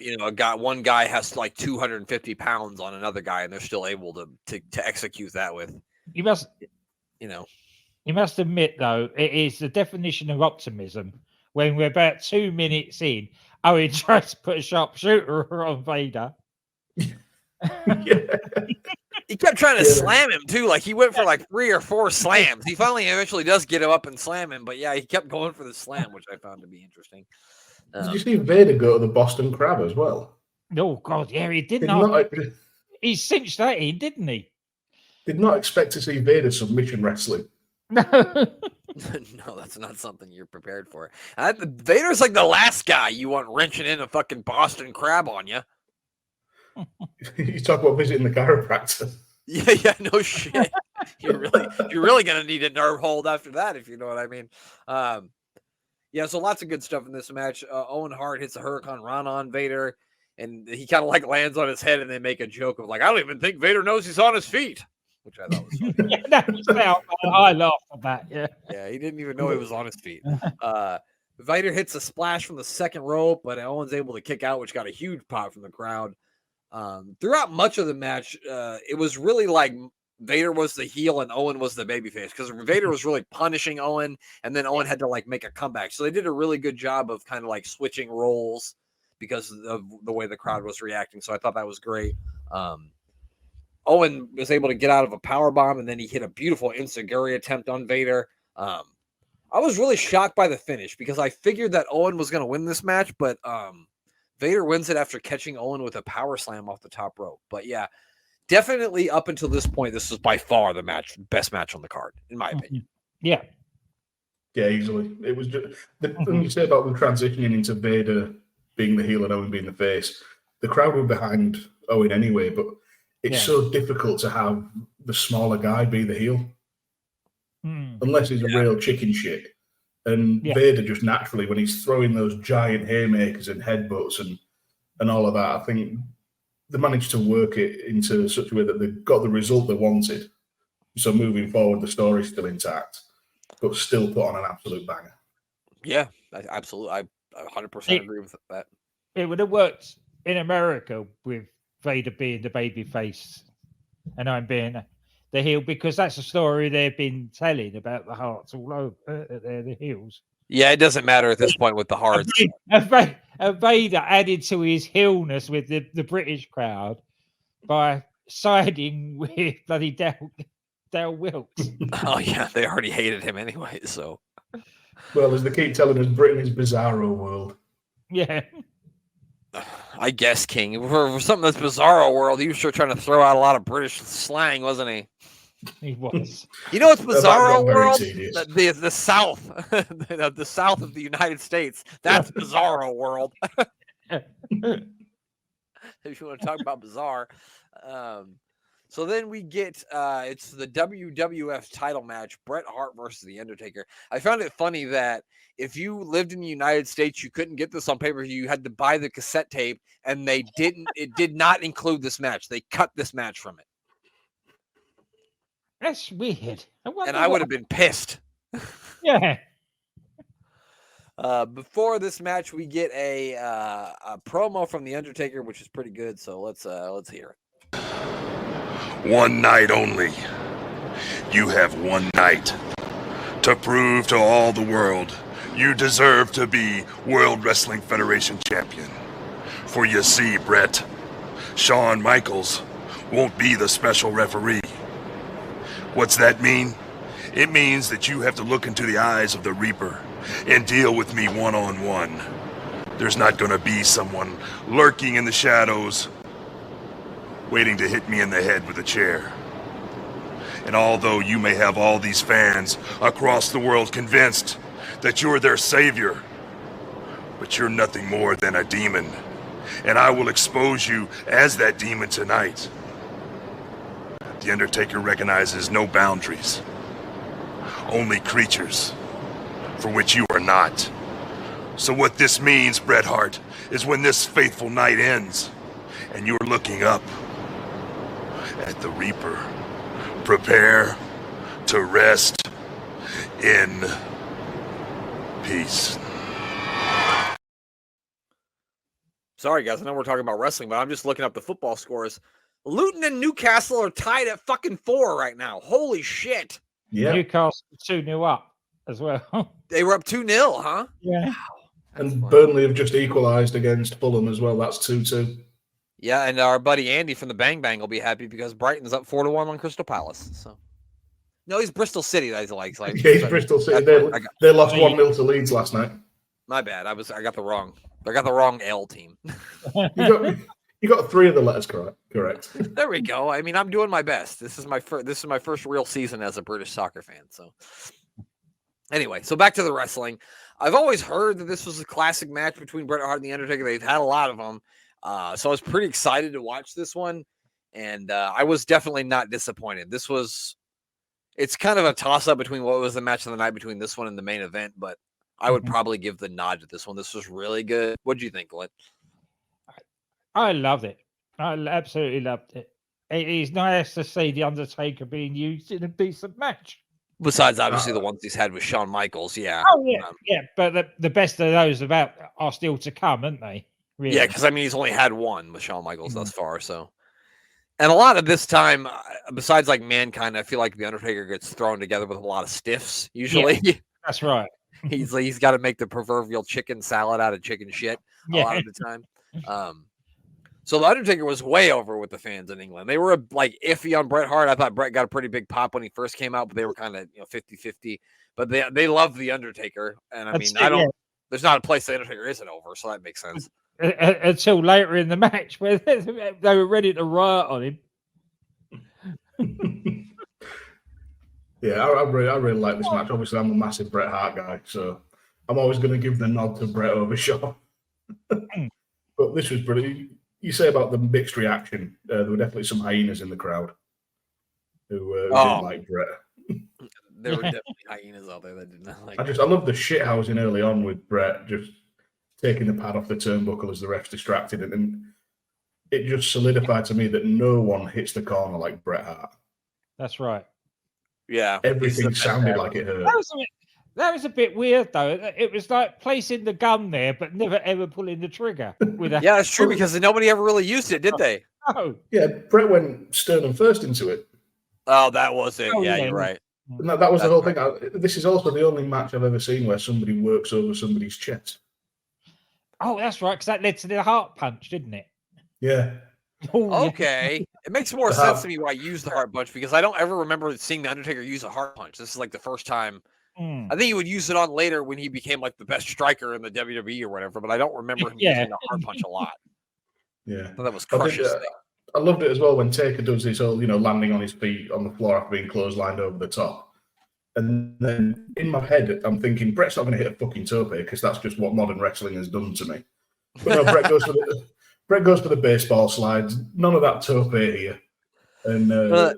one guy has like 250 pounds on another guy and they're still able to execute that with. You must admit, though, it is the definition of optimism when we're about 2 minutes in, Owen tries to put a sharpshooter on Vader. He kept trying to slam him, too. Like, he went for like 3 or 4 slams. He finally eventually does get him up and slam him. But, yeah, he kept going for the slam, which I found to be interesting. Did you see Vader go to the Boston Crab as well? Oh, God, yeah, he did he cinched that in, didn't he? Did not expect to see Vader submission wrestling. No. No, that's not something you're prepared for. Vader's like the last guy you want wrenching in a fucking Boston Crab on you. You talk about visiting the chiropractor. Yeah, no shit. You're really gonna need a nerve hold after that, if you know what I mean. Yeah, so lots of good stuff in this match. Owen Hart hits a Hurricane Rana on Vader, and he kind of like lands on his head, and they make a joke of like, I don't even think Vader knows he's on his feet, which I thought was funny. I laughed at that. Yeah, he didn't even know he was on his feet. Vader hits a splash from the second rope, but Owen's able to kick out, which got a huge pop from the crowd. Throughout much of the match, it was really like Vader was the heel and Owen was the babyface because Vader was really punishing Owen, and then Owen had to like make a comeback. So they did a really good job of kind of like switching roles because of the way the crowd was reacting. So I thought that was great. Owen was able to get out of a power bomb, and then he hit a beautiful enziguri attempt on Vader. I was really shocked by the finish because I figured that Owen was going to win this match, but Vader wins it after catching Owen with a power slam off the top rope. But yeah, definitely up until this point, this was by far the best match on the card, in my opinion. Yeah. Yeah, easily. It was just when you say about them transitioning into Vader being the heel and Owen being the face, the crowd were behind Owen anyway, but it's so difficult to have the smaller guy be the heel. Unless he's a real chicken shit. And Vader just naturally, when he's throwing those giant haymakers and headbutts and all of that, I think they managed to work it into such a way that they got the result they wanted. So moving forward, the story's still intact, but still put on an absolute banger. Yeah, absolutely. I 100% agree with that. It would have worked in America with Vader being the baby face and I'm being the heel, because that's a story they've been telling about the Hearts all over. They're the heels. Yeah, it doesn't matter at this point with the Hearts. Vader added to his heelness with the British crowd by siding with bloody Dale Wilkes. Oh, yeah, they already hated him anyway, so. Well, as they keep telling us, Britain is bizarro world. Yeah. I guess, King. For something that's bizarro world, he was sure trying to throw out a lot of British slang, wasn't he? He was. You know what's bizarro world? The South. The South of the United States. That's bizarro world. If you want to talk about bizarre. So then we get, it's the WWF title match, Bret Hart versus The Undertaker. I found it funny that if you lived in the United States, you couldn't get this on pay-per-view. You had to buy the cassette tape, and it did not include this match. They cut this match from it. That's weird. I would have been pissed. Yeah. Before this match, we get a promo from The Undertaker, which is pretty good. So let's hear it. One night only. You have one night to prove to all the world you deserve to be World Wrestling Federation champion. For you see, Bret, Shawn Michaels won't be the special referee. What's that mean? It means that you have to look into the eyes of the Reaper and deal with me one-on-one. There's not going to be someone lurking in the shadows waiting to hit me in the head with a chair. And although you may have all these fans across the world convinced that you're their savior, but you're nothing more than a demon, and I will expose you as that demon tonight. The Undertaker recognizes no boundaries, only creatures, for which you are not. So what this means, Bret Hart, is when this faithful night ends, and you're looking up at the Reaper, prepare to rest in peace. Sorry, guys. I know we're talking about wrestling, but I'm just looking up the football scores. Luton and Newcastle are tied at fucking 4 right now. Holy shit. Yeah. Newcastle 2-0 up as well. They were up 2-0, huh? Yeah. Wow. And Burnley have just equalised against Fulham as well. That's 2-2. Yeah, and our buddy Andy from the Bang Bang will be happy because Brighton's up 4-1 on Crystal Palace. So, no, he's Bristol City that he likes. Like, yeah, he's Bristol City. They lost 1-0 to Leeds last night. My bad. I got the wrong L team. You got 3 of the letters correct. There we go. I mean, I'm doing my best. This is my first real season as a British soccer fan. So, anyway, so back to the wrestling. I've always heard that this was a classic match between Bret Hart and The Undertaker. They've had a lot of them. So I was pretty excited to watch this one, and I was definitely not disappointed. It's kind of a toss-up between what was the match of the night between this one and the main event, but I would probably give the nod to this one. This was really good. What did you think, Glenn? I loved it. I absolutely loved it. It is nice to see The Undertaker being used in a decent match. Besides, obviously, the ones he's had with Shawn Michaels, yeah. Oh, yeah, yeah. But the best of those are still to come, aren't they? Really? Yeah, because, I mean, he's only had one with Shawn Michaels thus far, so. And a lot of this time, besides, like, Mankind, I feel like The Undertaker gets thrown together with a lot of stiffs, usually. Yeah, that's right. He's got to make the proverbial chicken salad out of chicken shit a lot of the time. So The Undertaker was way over with the fans in England. They were like iffy on Bret Hart. I thought Bret got a pretty big pop when he first came out, but they were kind of 50-50. But they love The Undertaker, and I mean, there's not a place The Undertaker isn't over, so that makes sense. Until later in the match, where they were ready to riot on him. Yeah, I really like this match. Obviously, I'm a massive Bret Hart guy, so I'm always going to give the nod to Bret over Shaw. But this was brilliant. You say about the mixed reaction. There were definitely some hyenas in the crowd who didn't like Bret. There were definitely hyenas out there that did not like. I love the shithousing early on with Bret just taking the pad off the turnbuckle as the ref's distracted, and it just solidified to me that no one hits the corner like Bret Hart. That's right. Yeah, everything sounded like it hurt. That was a bit weird, though. It was like placing the gun there, but never ever pulling the trigger. With a... Yeah, that's true because nobody ever really used it, did they? Oh. Yeah, Bret went sternum first into it. Oh, that was it. Oh, yeah, yeah. you're right. And that was the whole thing. This is also the only match I've ever seen where somebody works over somebody's chest. Oh, that's right, because that led to the heart punch, didn't it? Yeah. Oh, Okay. It makes more sense to me why I used the heart punch because I don't ever remember seeing The Undertaker use a heart punch. This is like the first time. I think he would use it on later when he became like the best striker in the WWE or whatever, but I don't remember him using the heart punch a lot. Yeah. So that was Crush's thing. I loved it as well when Taker does this whole, landing on his feet on the floor after being clotheslined over the top. And then in my head, I'm thinking, Bret's not going to hit a fucking tope because that's just what modern wrestling has done to me. But no, Bret goes for the baseball slides. None of that tope here. And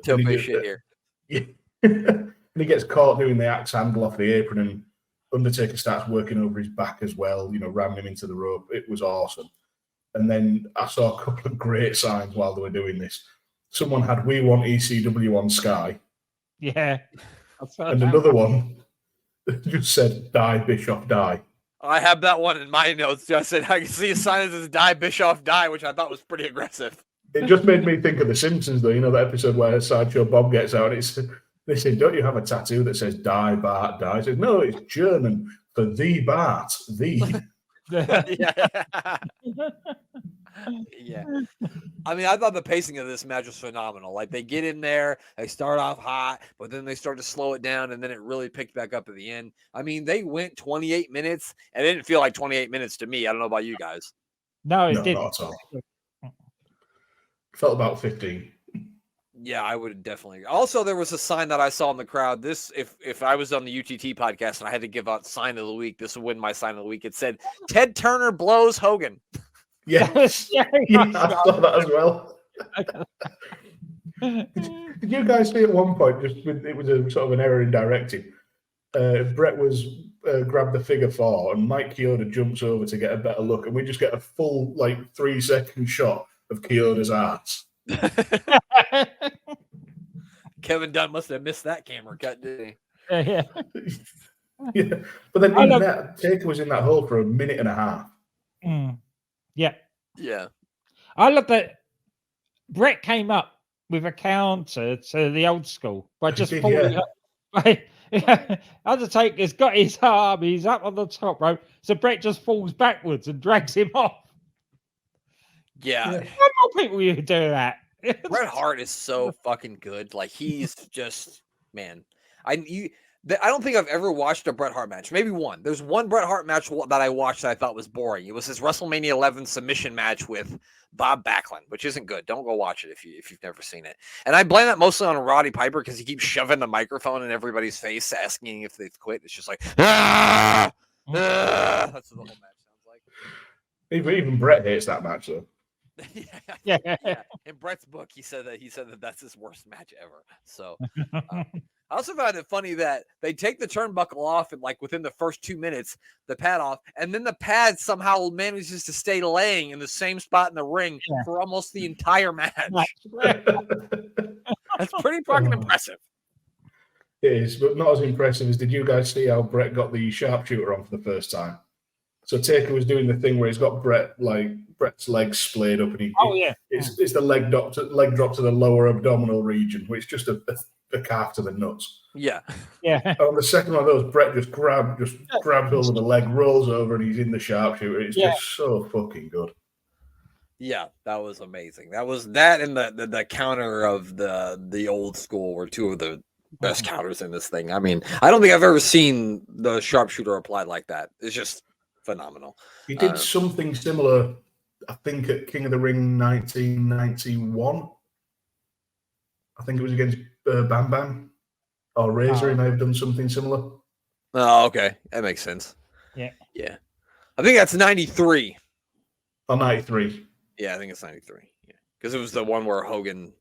tope shit here. And he gets caught doing the axe handle off the apron, and Undertaker starts working over his back as well, ramming him into the rope. It was awesome. And then I saw a couple of great signs while they were doing this. Someone had "We Want ECW" on Sky. Yeah. And another one just said, "Die, Bischoff, die." I have that one in my notes. I said, I can see a sign that says "Die, Bischoff, die," which I thought was pretty aggressive. It just made me think of The Simpsons, though. The episode where Sideshow Bob gets out, and they say, "Don't you have a tattoo that says Die, Bart, die?" He says, "No, it's German for the Bart, the." Yeah. I mean, I thought the pacing of this match was phenomenal. Like, they get in there, they start off hot, but then they start to slow it down, and then it really picked back up at the end. I mean, they went 28 minutes, and it didn't feel like 28 minutes to me. I don't know about you guys. No, it didn't. Not at all. Felt about 15. Yeah, I would definitely. Also, there was a sign that I saw in the crowd. This, if I was on the UTT podcast and I had to give out sign of the week, this would win my sign of the week. It said, "Ted Turner blows Hogan." Yes. Yeah, I saw that as well. Did you guys see at one point, it was a sort of an error in directing. Bret was grabbed the figure 4 and Mike Chioda jumps over to get a better look, and we just get a full 3-second shot of Chioda's ass. Kevin Dunn must have missed that camera cut, didn't he? Yeah. Yeah. But then Taker was in that hole for a minute and a half. Yeah. Yeah. I love that Bret came up with a counter to the old school by just falling up. Undertaker's got his arm, he's up on the top rope, so Bret just falls backwards and drags him off. Yeah. How more people you do that? Bret Hart is so fucking good. Like, he's just, man. I don't think I've ever watched a Bret Hart match. Maybe one. There's one Bret Hart match that I watched that I thought was boring. It was his WrestleMania 11 submission match with Bob Backlund, which isn't good. Don't go watch it if you've never seen it. And I blame that mostly on Roddy Piper because he keeps shoving the microphone in everybody's face, asking if they've quit. It's just like, ah! That's what the whole match sounds like. Even Bret hates that match, though. Yeah. In Bret's book, he said that that's his worst match ever. So. I also found it funny that they take the turnbuckle off and within the first 2 minutes, the pad off, and then the pad somehow manages to stay laying in the same spot in the ring for almost the entire match. That's pretty fucking impressive. It is, but not as impressive as did you guys see how Bret got the sharpshooter on for the first time? So Taker was doing the thing where he's got Bret's legs splayed up, and it's the leg drop to the lower abdominal region, which is just a calf to the nuts. Yeah. On the second one of those, Bret just grabs hold of the leg, rolls over, and he's in the sharpshooter. It's just so fucking good. Yeah, that was amazing. That was that, and the counter of the old school were two of the best counters in this thing. I mean, I don't think I've ever seen the sharpshooter applied like that. It's just phenomenal. He did something similar, I think, at King of the Ring 1991. I think it was against Bam Bam. Or Razor, he may have done something similar. Oh, okay. That makes sense. Yeah. Yeah. I think that's 93. Or 93. Yeah, I think it's 93. Yeah. Because it was the one where Hogan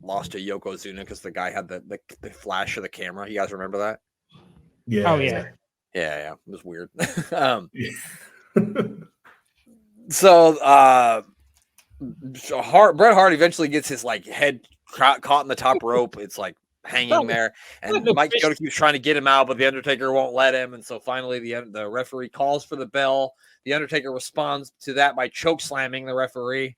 lost to Yokozuna because the guy had the flash of the camera. You guys remember that? Yeah. Oh, yeah. Yeah. It was weird. Yeah. Bret Hart eventually gets his like head caught in the top rope. It's like hanging there, and Mike Chioda keeps trying to get him out, but the Undertaker won't let him. And so finally, the referee calls for the bell. The Undertaker responds to that by choke slamming the referee.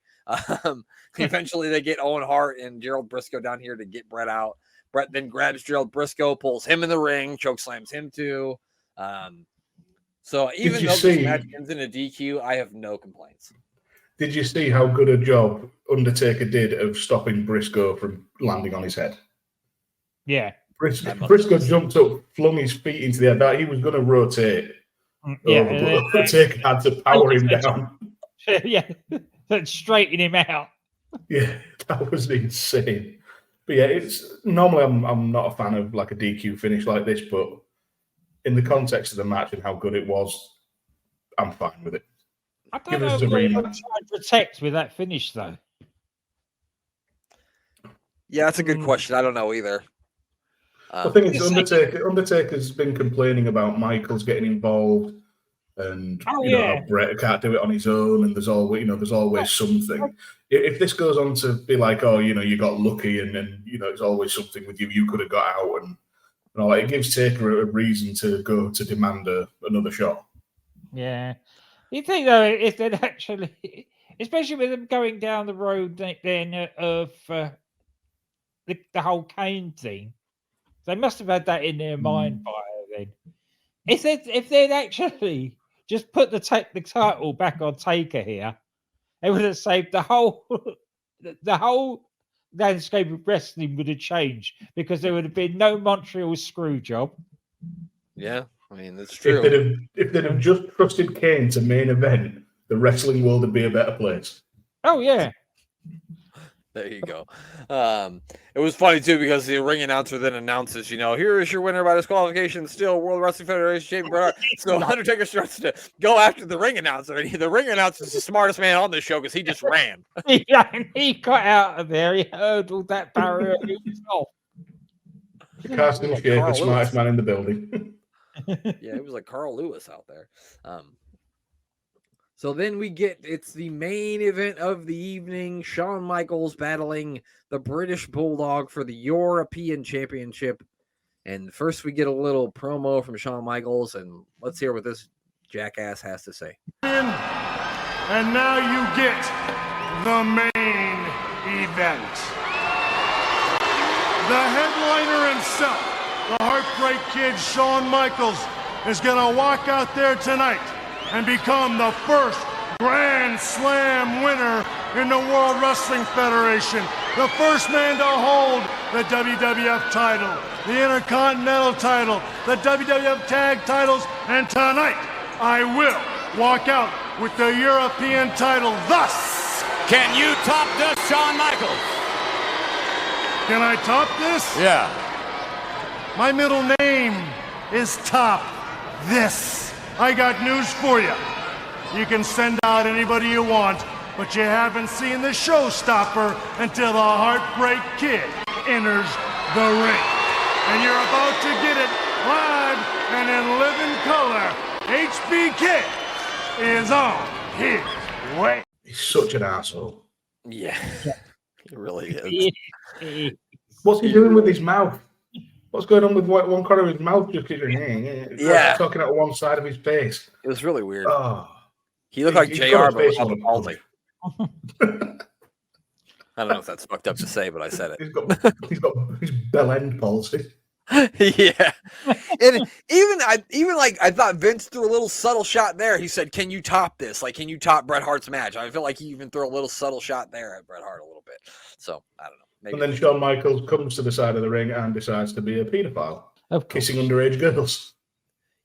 Eventually, they get Owen Hart and Gerald Briscoe down here to get Bret out. Bret then grabs Gerald Briscoe, pulls him in the ring, choke slams him too. So even though this match ends in a DQ, I have no complaints. Did you see how good a job Undertaker did of stopping Briscoe from landing on his head? Yeah. Briscoe jumped up, flung his feet into the air. That he was going to rotate. Yeah. But Undertaker had to power him down. Yeah. Straighten him out. Yeah, that was insane. But yeah, it's normally I'm not a fan of like a DQ finish like this, but in the context of the match and how good it was, I'm fine with it. I don't know if they're trying to protect with that finish, though. Yeah, that's a good question. I don't know either. The thing is, Undertaker's been complaining about Michaels getting involved, and Bret can't do it on his own, and there's always something. If this goes on to be like, oh, you got lucky, and it's always something with you, you could have got out, and all that, it gives Taker a reason to go to demand another shot. Yeah. You think, though, if they'd actually, especially with them going down the road then of the whole Kane thing, they must have had that in their mind by then. If they'd actually just put the title back on Taker here, it would have saved the whole landscape of wrestling would have changed, because there would have been no Montreal screw job. Yeah. I mean, that's true. If they'd have just trusted Kane to main event, the wrestling world would be a better place. Oh, yeah. There you go. It was funny, too, because the ring announcer then announces, here is your winner by disqualification, still World Wrestling Federation champion Bret Hart. So Undertaker starts to go after the ring announcer, and the ring announcer is the smartest man on this show because he just ran. Yeah, and he got out of there. He hurdled that barrier himself. Carsten Schaefer, the smartest man in the building. Yeah, it was like Carl Lewis out there. So then it's the main event of the evening. Shawn Michaels battling the British Bulldog for the European Championship. And first we get a little promo from Shawn Michaels, and let's hear what this jackass has to say. And now you get the main event. The headliner himself, the Heartbreak Kid, Shawn Michaels, is going to walk out there tonight and become the first Grand Slam winner in the World Wrestling Federation. The first man to hold the WWF title, the Intercontinental title, the WWF Tag titles, and tonight I will walk out with the European title. Thus, can you top this, Shawn Michaels? Can I top this? Yeah. My middle name is Top This. I got news for you. You can send out anybody you want, but you haven't seen the showstopper until the Heartbreak Kid enters the ring. And you're about to get it live and in living color. HBK is on his way. He's such an asshole. Yeah. He really is. What's he doing with his mouth? What's going on with one corner of his mouth? Just talking out one side of his face. It was really weird. Oh, he looked like JR, but without the palsy. I don't know if that's fucked up to say, but I said it. He's got his bell end palsy. Yeah, and I thought Vince threw a little subtle shot there. He said, "Can you top this? Like, can you top Bret Hart's match?" I feel like he even threw a little subtle shot there at Bret Hart a little bit. So I don't know. Maybe. And then Shawn Michaels comes to the side of the ring and decides to be a paedophile, kissing underage girls.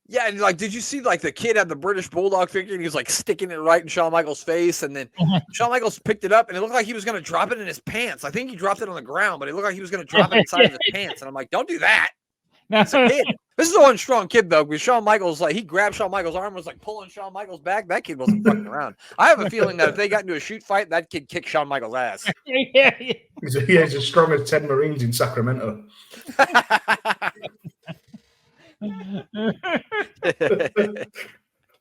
Yeah, and did you see the kid had the British Bulldog figure and he was sticking it right in Shawn Michaels' face, and then Shawn Michaels picked it up and it looked like he was going to drop it in his pants. I think he dropped it on the ground, but it looked like he was going to drop it inside of his pants, and I'm like, don't do that. No. It's a kid. This is a one strong kid though, because Shawn Michaels, like he grabbed Shawn Michaels' arm, was like pulling Shawn Michaels back. That kid wasn't fucking around. I have a feeling that if they got into a shoot fight, that kid kicked Shawn Michaels' ass. Yeah. He's as strong as 10 Marines in Sacramento.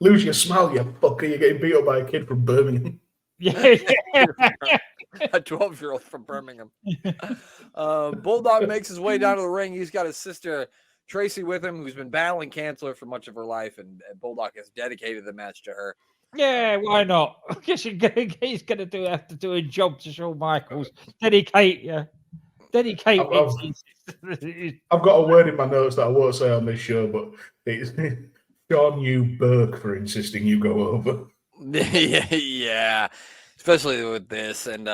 Lose your smile, you fucker. You're getting beat up by a kid from Birmingham. Yeah. A 12-year-old from Birmingham. Bulldog makes his way down to the ring. He's got his sister Tracy with him, who's been battling cancer for much of her life, and Bulldog has dedicated the match to her. Yeah, why not? He's going to have to do a job to Shawn Michaels. Dedicate. I've got a word in my notes that I won't say on this show, but it's Sean U. Burke for insisting you go over. Yeah, especially with this. And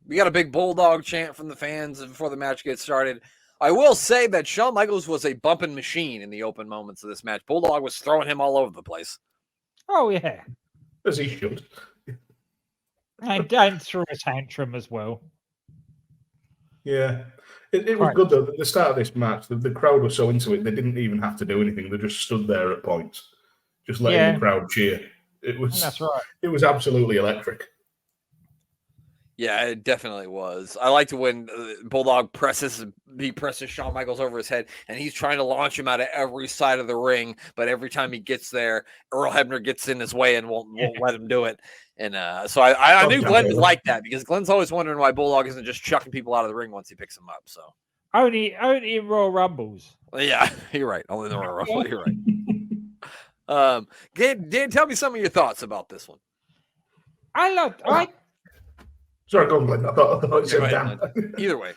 we got a big Bulldog chant from the fans before the match gets started. I will say that Shawn Michaels was a bumping machine in the open moments of this match. Bulldog was throwing him all over the place. Oh, yeah. As he should. And Dan threw a tantrum as well. Yeah. It was good, though. At the start of this match, the crowd was so into it, they didn't even have to do anything. They just stood there at points, just letting the crowd cheer. That's right. It was absolutely electric. Yeah, it definitely was. I liked when Bulldog presses Shawn Michaels over his head, and he's trying to launch him out of every side of the ring. But every time he gets there, Earl Hebner gets in his way and won't let him do it. And so I knew Glenn was like that, because Glenn's always wondering why Bulldog isn't just chucking people out of the ring once he picks them up. So only in Royal Rumbles. Yeah, you're right. Only in the Royal Rumble. You're right. Dan, tell me some of your thoughts about this one. Sorry, go on, Glenn. I thought it said Dan. Either way.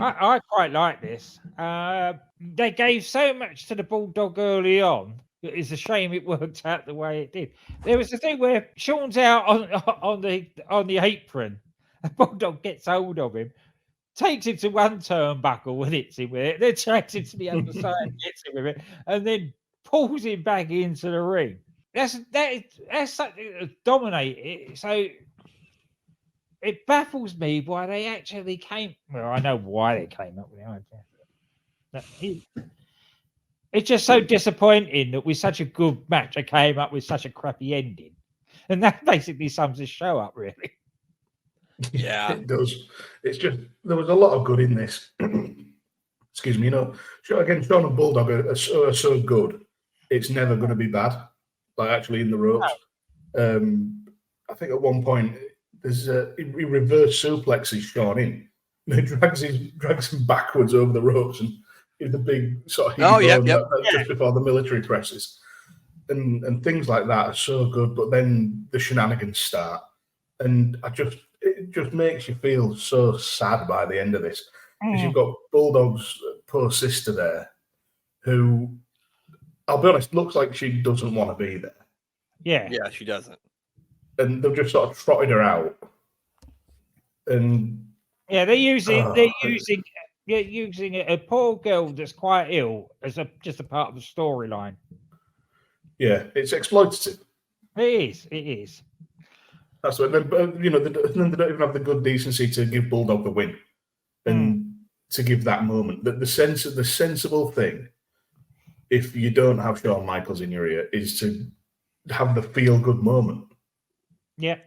I quite like this. They gave so much to the Bulldog early on. It's a shame it worked out the way it did. There was a thing where Shawn's out on the apron. The Bulldog gets hold of him, takes him to one turnbuckle and hits him with it, then takes him to the other side and hits him with it, and then pulls him back into the ring. That's something to dominate it. So it baffles me why they actually came. Well, I know why they came up with the idea. It's just so disappointing that with such a good match, they came up with such a crappy ending. And that basically sums this show up, really. Yeah. It does. It's just, there was a lot of good in this. Excuse me. Again, Shawn and Bulldog are so good, it's never going to be bad. Like, actually in the ropes. I think at one point, he reverse suplexes Shawn in. And he drags him backwards over the ropes and the big sort of just before the military presses. And things like that are so good, but then the shenanigans start. And it just makes you feel so sad by the end of this. Because you've got Bulldog's poor sister there, who, I'll be honest, looks like she doesn't want to be there. Yeah. Yeah, she doesn't. And they've just sort of trotted her out. And yeah, they're using a poor girl that's quite ill as just a part of the storyline. Yeah, it's exploitative. It is. That's what. Then they don't even have the good decency to give Bulldog the win, and to give that moment. The sensible thing, if you don't have Shawn Michaels in your ear, is to have the feel good moment. Yeah.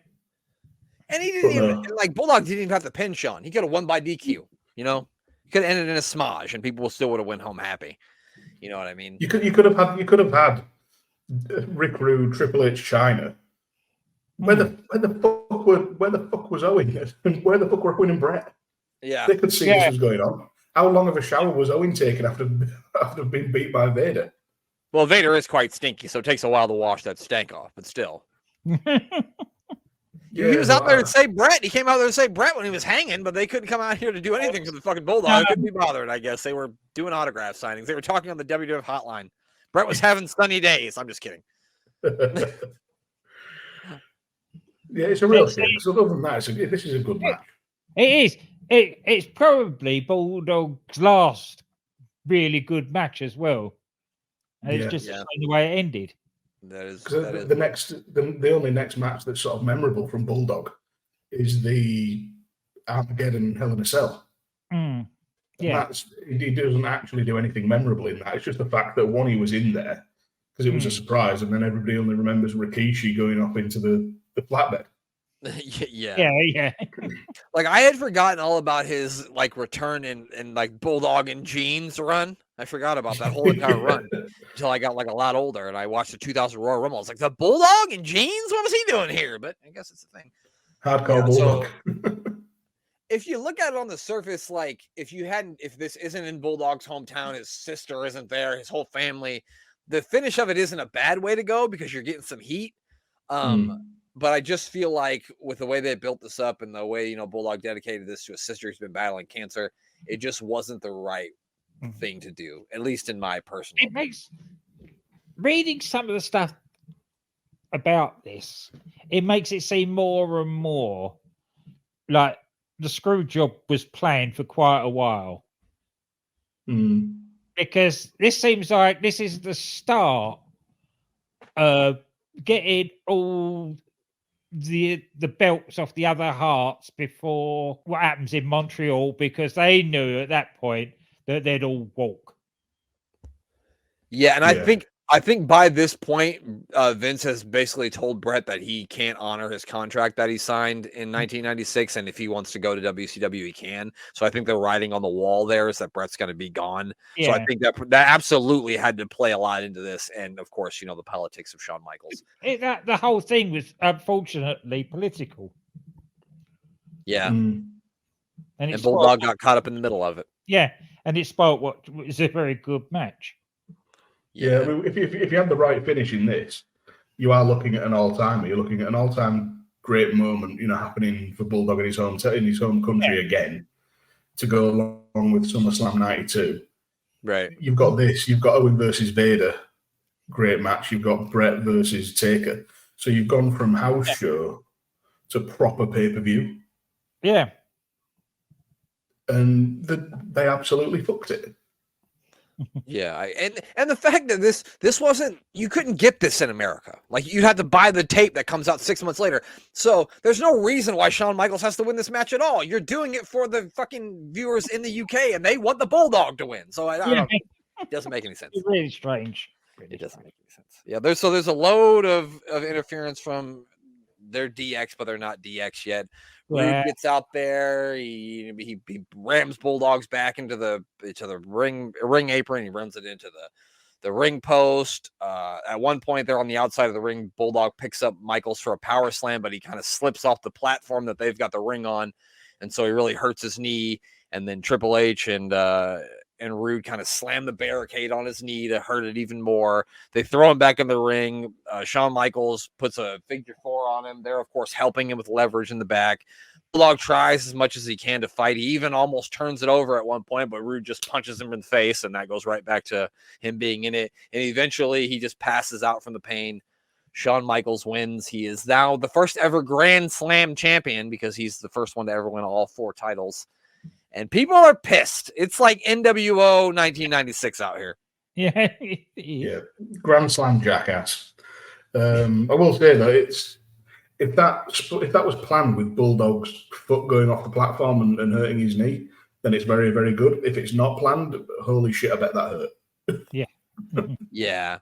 And he didn't even Bulldog didn't even have to pin Shawn. He could have won by DQ. He could have ended in a smudge, and people still would have went home happy. You know what I mean? You could have had Rick Rude, Triple H, China. Where the fuck was Owen? And where the fuck were Owen and Brett? Yeah, they could see this was going on. How long of a shower was Owen taking after being beat by Vader? Well, Vader is quite stinky, so it takes a while to wash that stank off. But still, he was out there to save Brett. He came out there to save Brett when he was hanging, but they couldn't come out here to do anything for the fucking Bulldog. They couldn't be bothered. I guess they were doing autograph signings. They were talking on the WWF hotline. Brett was having sunny days. I'm just kidding. Yeah, it's a real thing. So other than that, this is a good match. It is. It's probably Bulldog's last really good match as well. And it's just the way it ended. That is the only next match that's sort of memorable from Bulldog is the Armageddon Hell in a Cell. Mm. Yeah. He doesn't actually do anything memorable in that. It's just the fact that one, he was in there because it was a surprise, and then everybody only remembers Rikishi going up into the flatbed. Yeah. Like I had forgotten all about his like return and like Bulldog and Jeans run. I forgot about that whole entire run until I got like a lot older and I watched the 2000 Royal Rumble. I was like, the Bulldog and Jeans? What was he doing here? But I guess it's a thing. Hardcore Bulldog. So, if you look at it on the surface, like if this isn't in Bulldog's hometown, his sister isn't there, his whole family, the finish of it isn't a bad way to go because you're getting some heat. But I just feel like with the way they built this up and the way, Bulldog dedicated this to a sister who's been battling cancer, it just wasn't the right thing to do, at least in my personal opinion. Makes reading some of the stuff about this, it makes it seem more and more like the screw job was planned for quite a while. Because this seems like this is the start of getting all the belts off the other Hearts before what happens in Montreal, because they knew at that point that they'd all walk. Yeah, and I think by this point, Vince has basically told Brett that he can't honor his contract that he signed in 1996, and if he wants to go to WCW, he can. So I think the writing on the wall there is that Brett's going to be gone. Yeah. So I think that absolutely had to play a lot into this, and of course, the politics of Shawn Michaels. The whole thing was unfortunately political. Yeah, and Bulldog got caught up in the middle of it. Yeah, and it spoiled what was a very good match. Yeah, if you have the right finish in this, you are looking at an all-timer. You're looking at an all-time great moment, happening for Bulldog in his home country again, to go along with SummerSlam '92. Right. You've got this. You've got Owen versus Vader, great match. You've got Brett versus Taker. So you've gone from house show to proper pay-per-view. Yeah. And they absolutely fucked it. Yeah, and the fact that this wasn't, you couldn't get this in America. Like you had to buy the tape that comes out 6 months later. So there's no reason why Shawn Michaels has to win this match at all. You're doing it for the fucking viewers in the UK, and they want the Bulldog to win. So I don't know. It doesn't make any sense. It's really strange. It doesn't make any sense. Yeah, there's a load of interference from their DX, but they're not DX yet. Rude gets out there. He rams Bulldog's back into the ring apron. He runs it into the ring post. At one point, they're on the outside of the ring. Bulldog picks up Michaels for a power slam, but he kind of slips off the platform that they've got the ring on, and so he really hurts his knee. And then Triple H and Rude kind of slam the barricade on his knee to hurt it even more. They throw him back in the ring. Shawn Michaels puts a figure four on him. They're, of course, helping him with leverage in the back. Bulldog tries as much as he can to fight. He even almost turns it over at one point, but Rude just punches him in the face, and that goes right back to him being in it. And eventually, he just passes out from the pain. Shawn Michaels wins. He is now the first ever Grand Slam champion because he's the first one to ever win all 4 titles. And people are pissed. It's like NWO 1996 out here. Yeah. Grand Slam jackass. I will say though, if that was planned with Bulldog's foot going off the platform and hurting his knee, then it's very, very good. If it's not planned, holy shit, I bet that hurt. Yeah. Yeah.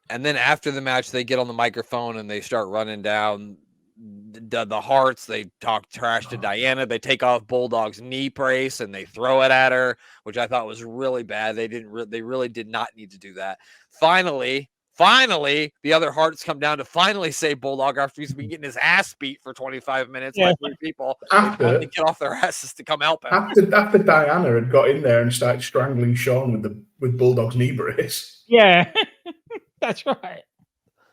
And then after the match, they get on the microphone and they start running down the Hearts. They talk trash to Diana. They take off Bulldog's knee brace and they throw it at her, which I thought was really bad. They really did not need to do that. Finally, the other Hearts come down to finally save Bulldog after he's been getting his ass beat for 25 minutes by 3 people. After they get off their asses to come help him. After Diana had got in there and started strangling Shawn with Bulldog's knee brace. Yeah, that's right.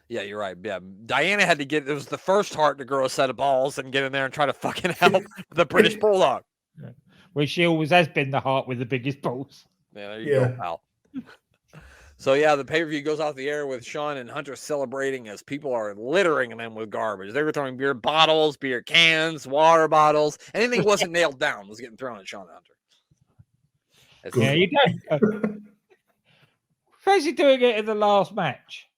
Yeah, you're right. Yeah, Diana had to it was the first Hart to grow a set of balls and get in there and try to fucking help the British Bulldog. Well, she always has been the Hart with the biggest balls. Yeah, there you go, pal. So, yeah, the pay-per-view goes off the air with Shawn and Hunter celebrating as people are littering them with garbage. They were throwing beer bottles, beer cans, water bottles. Anything wasn't nailed down was getting thrown at Shawn and Hunter. Yeah, you don't. Fancy doing it in the last match.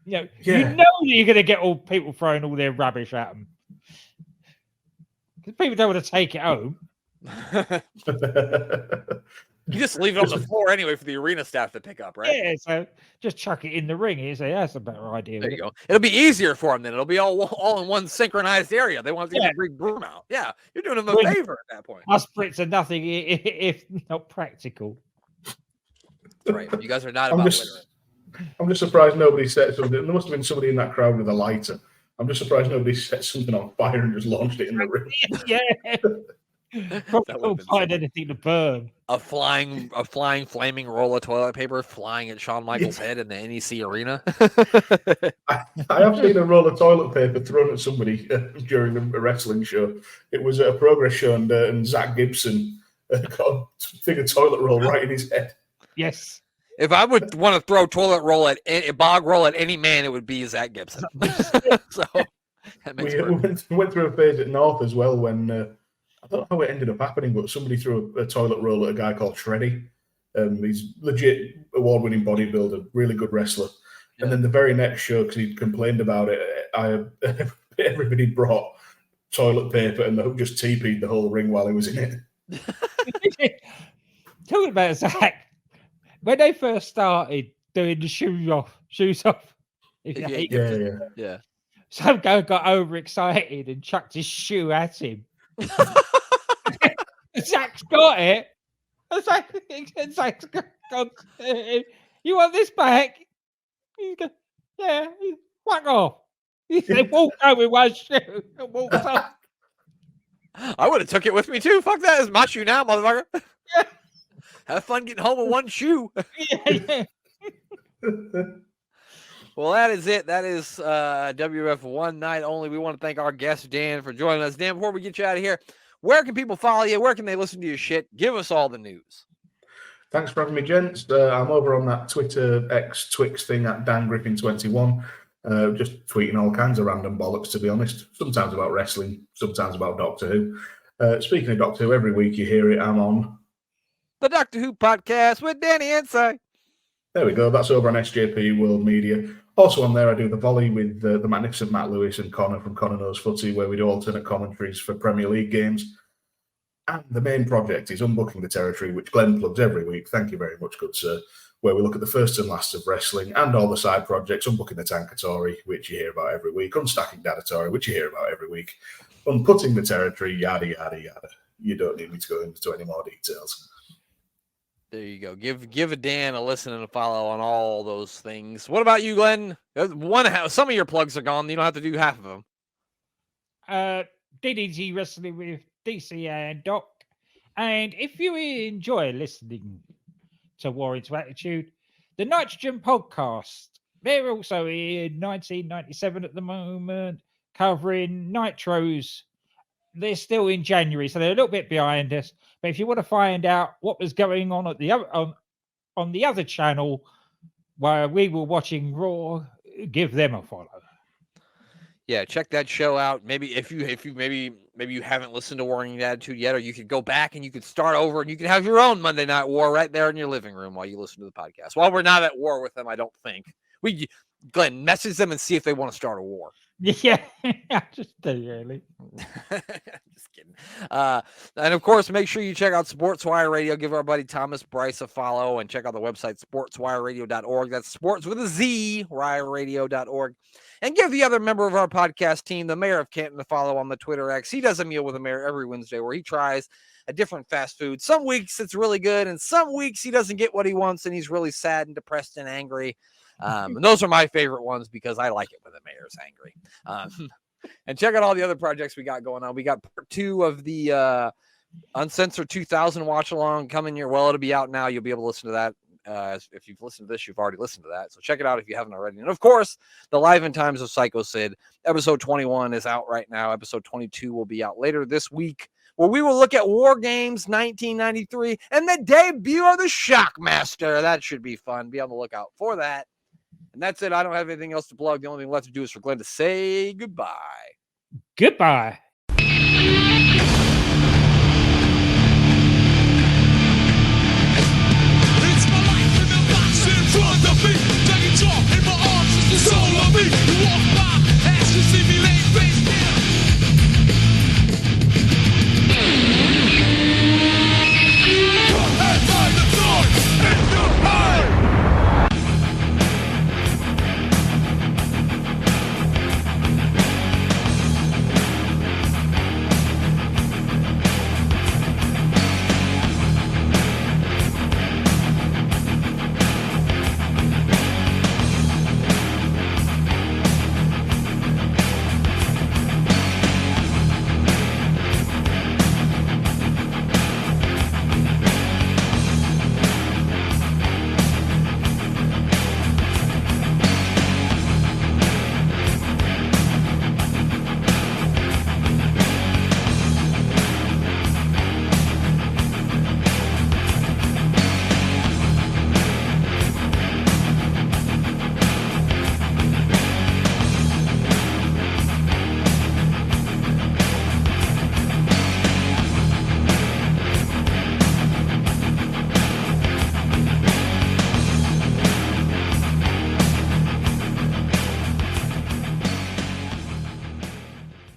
You know that you're going to get all people throwing all their rubbish at them. Because people don't want to take it home. You just leave it on the floor anyway for the arena staff to pick up, right? Yeah, so just chuck it in the ring. You say that's a better idea. There you go. It'll be easier for them then. It'll be all in one synchronized area. They won't have to get a big broom out. Yeah, you're doing them a favor at that point. Us Brits are nothing if not practical. Right. You guys are not about winning. I'm just surprised nobody set something. There must have been somebody in that crowd with a lighter. I'm just surprised nobody set something on fire and just launched it in the ring. Yeah. Probably couldn't find anything to burn. A flying flaming roll of toilet paper flying at Shawn Michaels' head in the NEC arena. I have seen a roll of toilet paper thrown at somebody during a wrestling show. It was at a Progress show, and Zach Gibson got a thing of toilet roll right in his head. Yes. If I would want to throw toilet roll at a bog roll at any man, it would be Zach Gibson. So that makes we went through a phase at North as well when I don't know how it ended up happening, but somebody threw a toilet roll at a guy called Shreddy. He's legit award-winning bodybuilder, really good wrestler. Yeah. And then the very next show, because he complained about it, everybody brought toilet paper and just TP'd the whole ring while he was in it. Talking about Zach, when they first started doing the shoes off, yeah. Some guy got overexcited and chucked his shoe at him. Zach's got it. Zach's got, you want this back? He's go, yeah, whack off. They walked out with one shoe and walked off. I would have took it with me too. Fuck that. It's my shoe now, motherfucker. Yeah. Have fun getting home with one shoe. Yeah. Well, that is it. That is WF One Night Only. We want to thank our guest, Dan, for joining us. Dan, before we get you out of here, where can people follow you? Where can they listen to your shit? Give us all the news. Thanks for having me, gents. I'm over on that Twitter X Twix thing at DanGriffin21. Just tweeting all kinds of random bollocks, to be honest. Sometimes about wrestling, sometimes about Doctor Who. Speaking of Doctor Who, every week you hear it, I'm on the Doctor Who podcast with Danny Inside. There we go. That's over on SJP World Media. Also on there, I do the volley with the magnificent Matt Lewis and Connor from Connor Knows Footy, where we do alternate commentaries for Premier League games. And the main project is Unbooking the Territory, which Glenn plugs every week. Thank you very much, good sir. Where we look at the first and last of wrestling and all the side projects. Unbooking the Tankatory, which you hear about every week. Unstacking Dadatory, which you hear about every week. Unputting the Territory, yada, yada, yada. You don't need me to go into any more details. There you go. Give a Dan a listen and a follow on all those things. What about you, Glenn? Some of your plugs are gone. You don't have to do half of them. DDT Wrestling with DC and Doc. And if you enjoy listening to War Into Attitude, the Nitrogen Podcast. They're also in 1997 at the moment, covering Nitros. They're still in January, so they're a little bit behind us. But if you want to find out what was going on at the other on the other channel where we were watching Raw, give them a follow. Yeah, check that show out. Maybe if you maybe you haven't listened to War Into Attitude yet, or you could go back and you could start over and you could have your own Monday Night War right there in your living room while you listen to the podcast. While we're not at war with them, I don't think. Glenn, message them and see if they want to start a war. Yeah, just really. Just kidding. And of course, make sure you check out SportsWire Radio. Give our buddy Thomas Bryce a follow and check out the website sportswireradio.org. That's sports with a Z, wireradio.org. And give the other member of our podcast team, the mayor of Canton, a follow on the Twitter X. He does a meal with the mayor every Wednesday where he tries a different fast food. Some weeks it's really good, and some weeks he doesn't get what he wants, and he's really sad and depressed and angry. And those are my favorite ones because I like it when the mayor's angry. And check out all the other projects we got going on. We got part 2 of the Uncensored 2000 watch along coming here. Well, it'll be out now. You'll be able to listen to that. If you've listened to this, you've already listened to that. So check it out if you haven't already. And of course, the Live in Times of Psycho Sid. Episode 21 is out right now. Episode 22 will be out later this week, where we will look at War Games 1993 and the debut of the Shockmaster. That should be fun. Be on the lookout for that. And that's it. I don't have anything else to plug. The only thing left to do is for Glenn to say goodbye. Goodbye.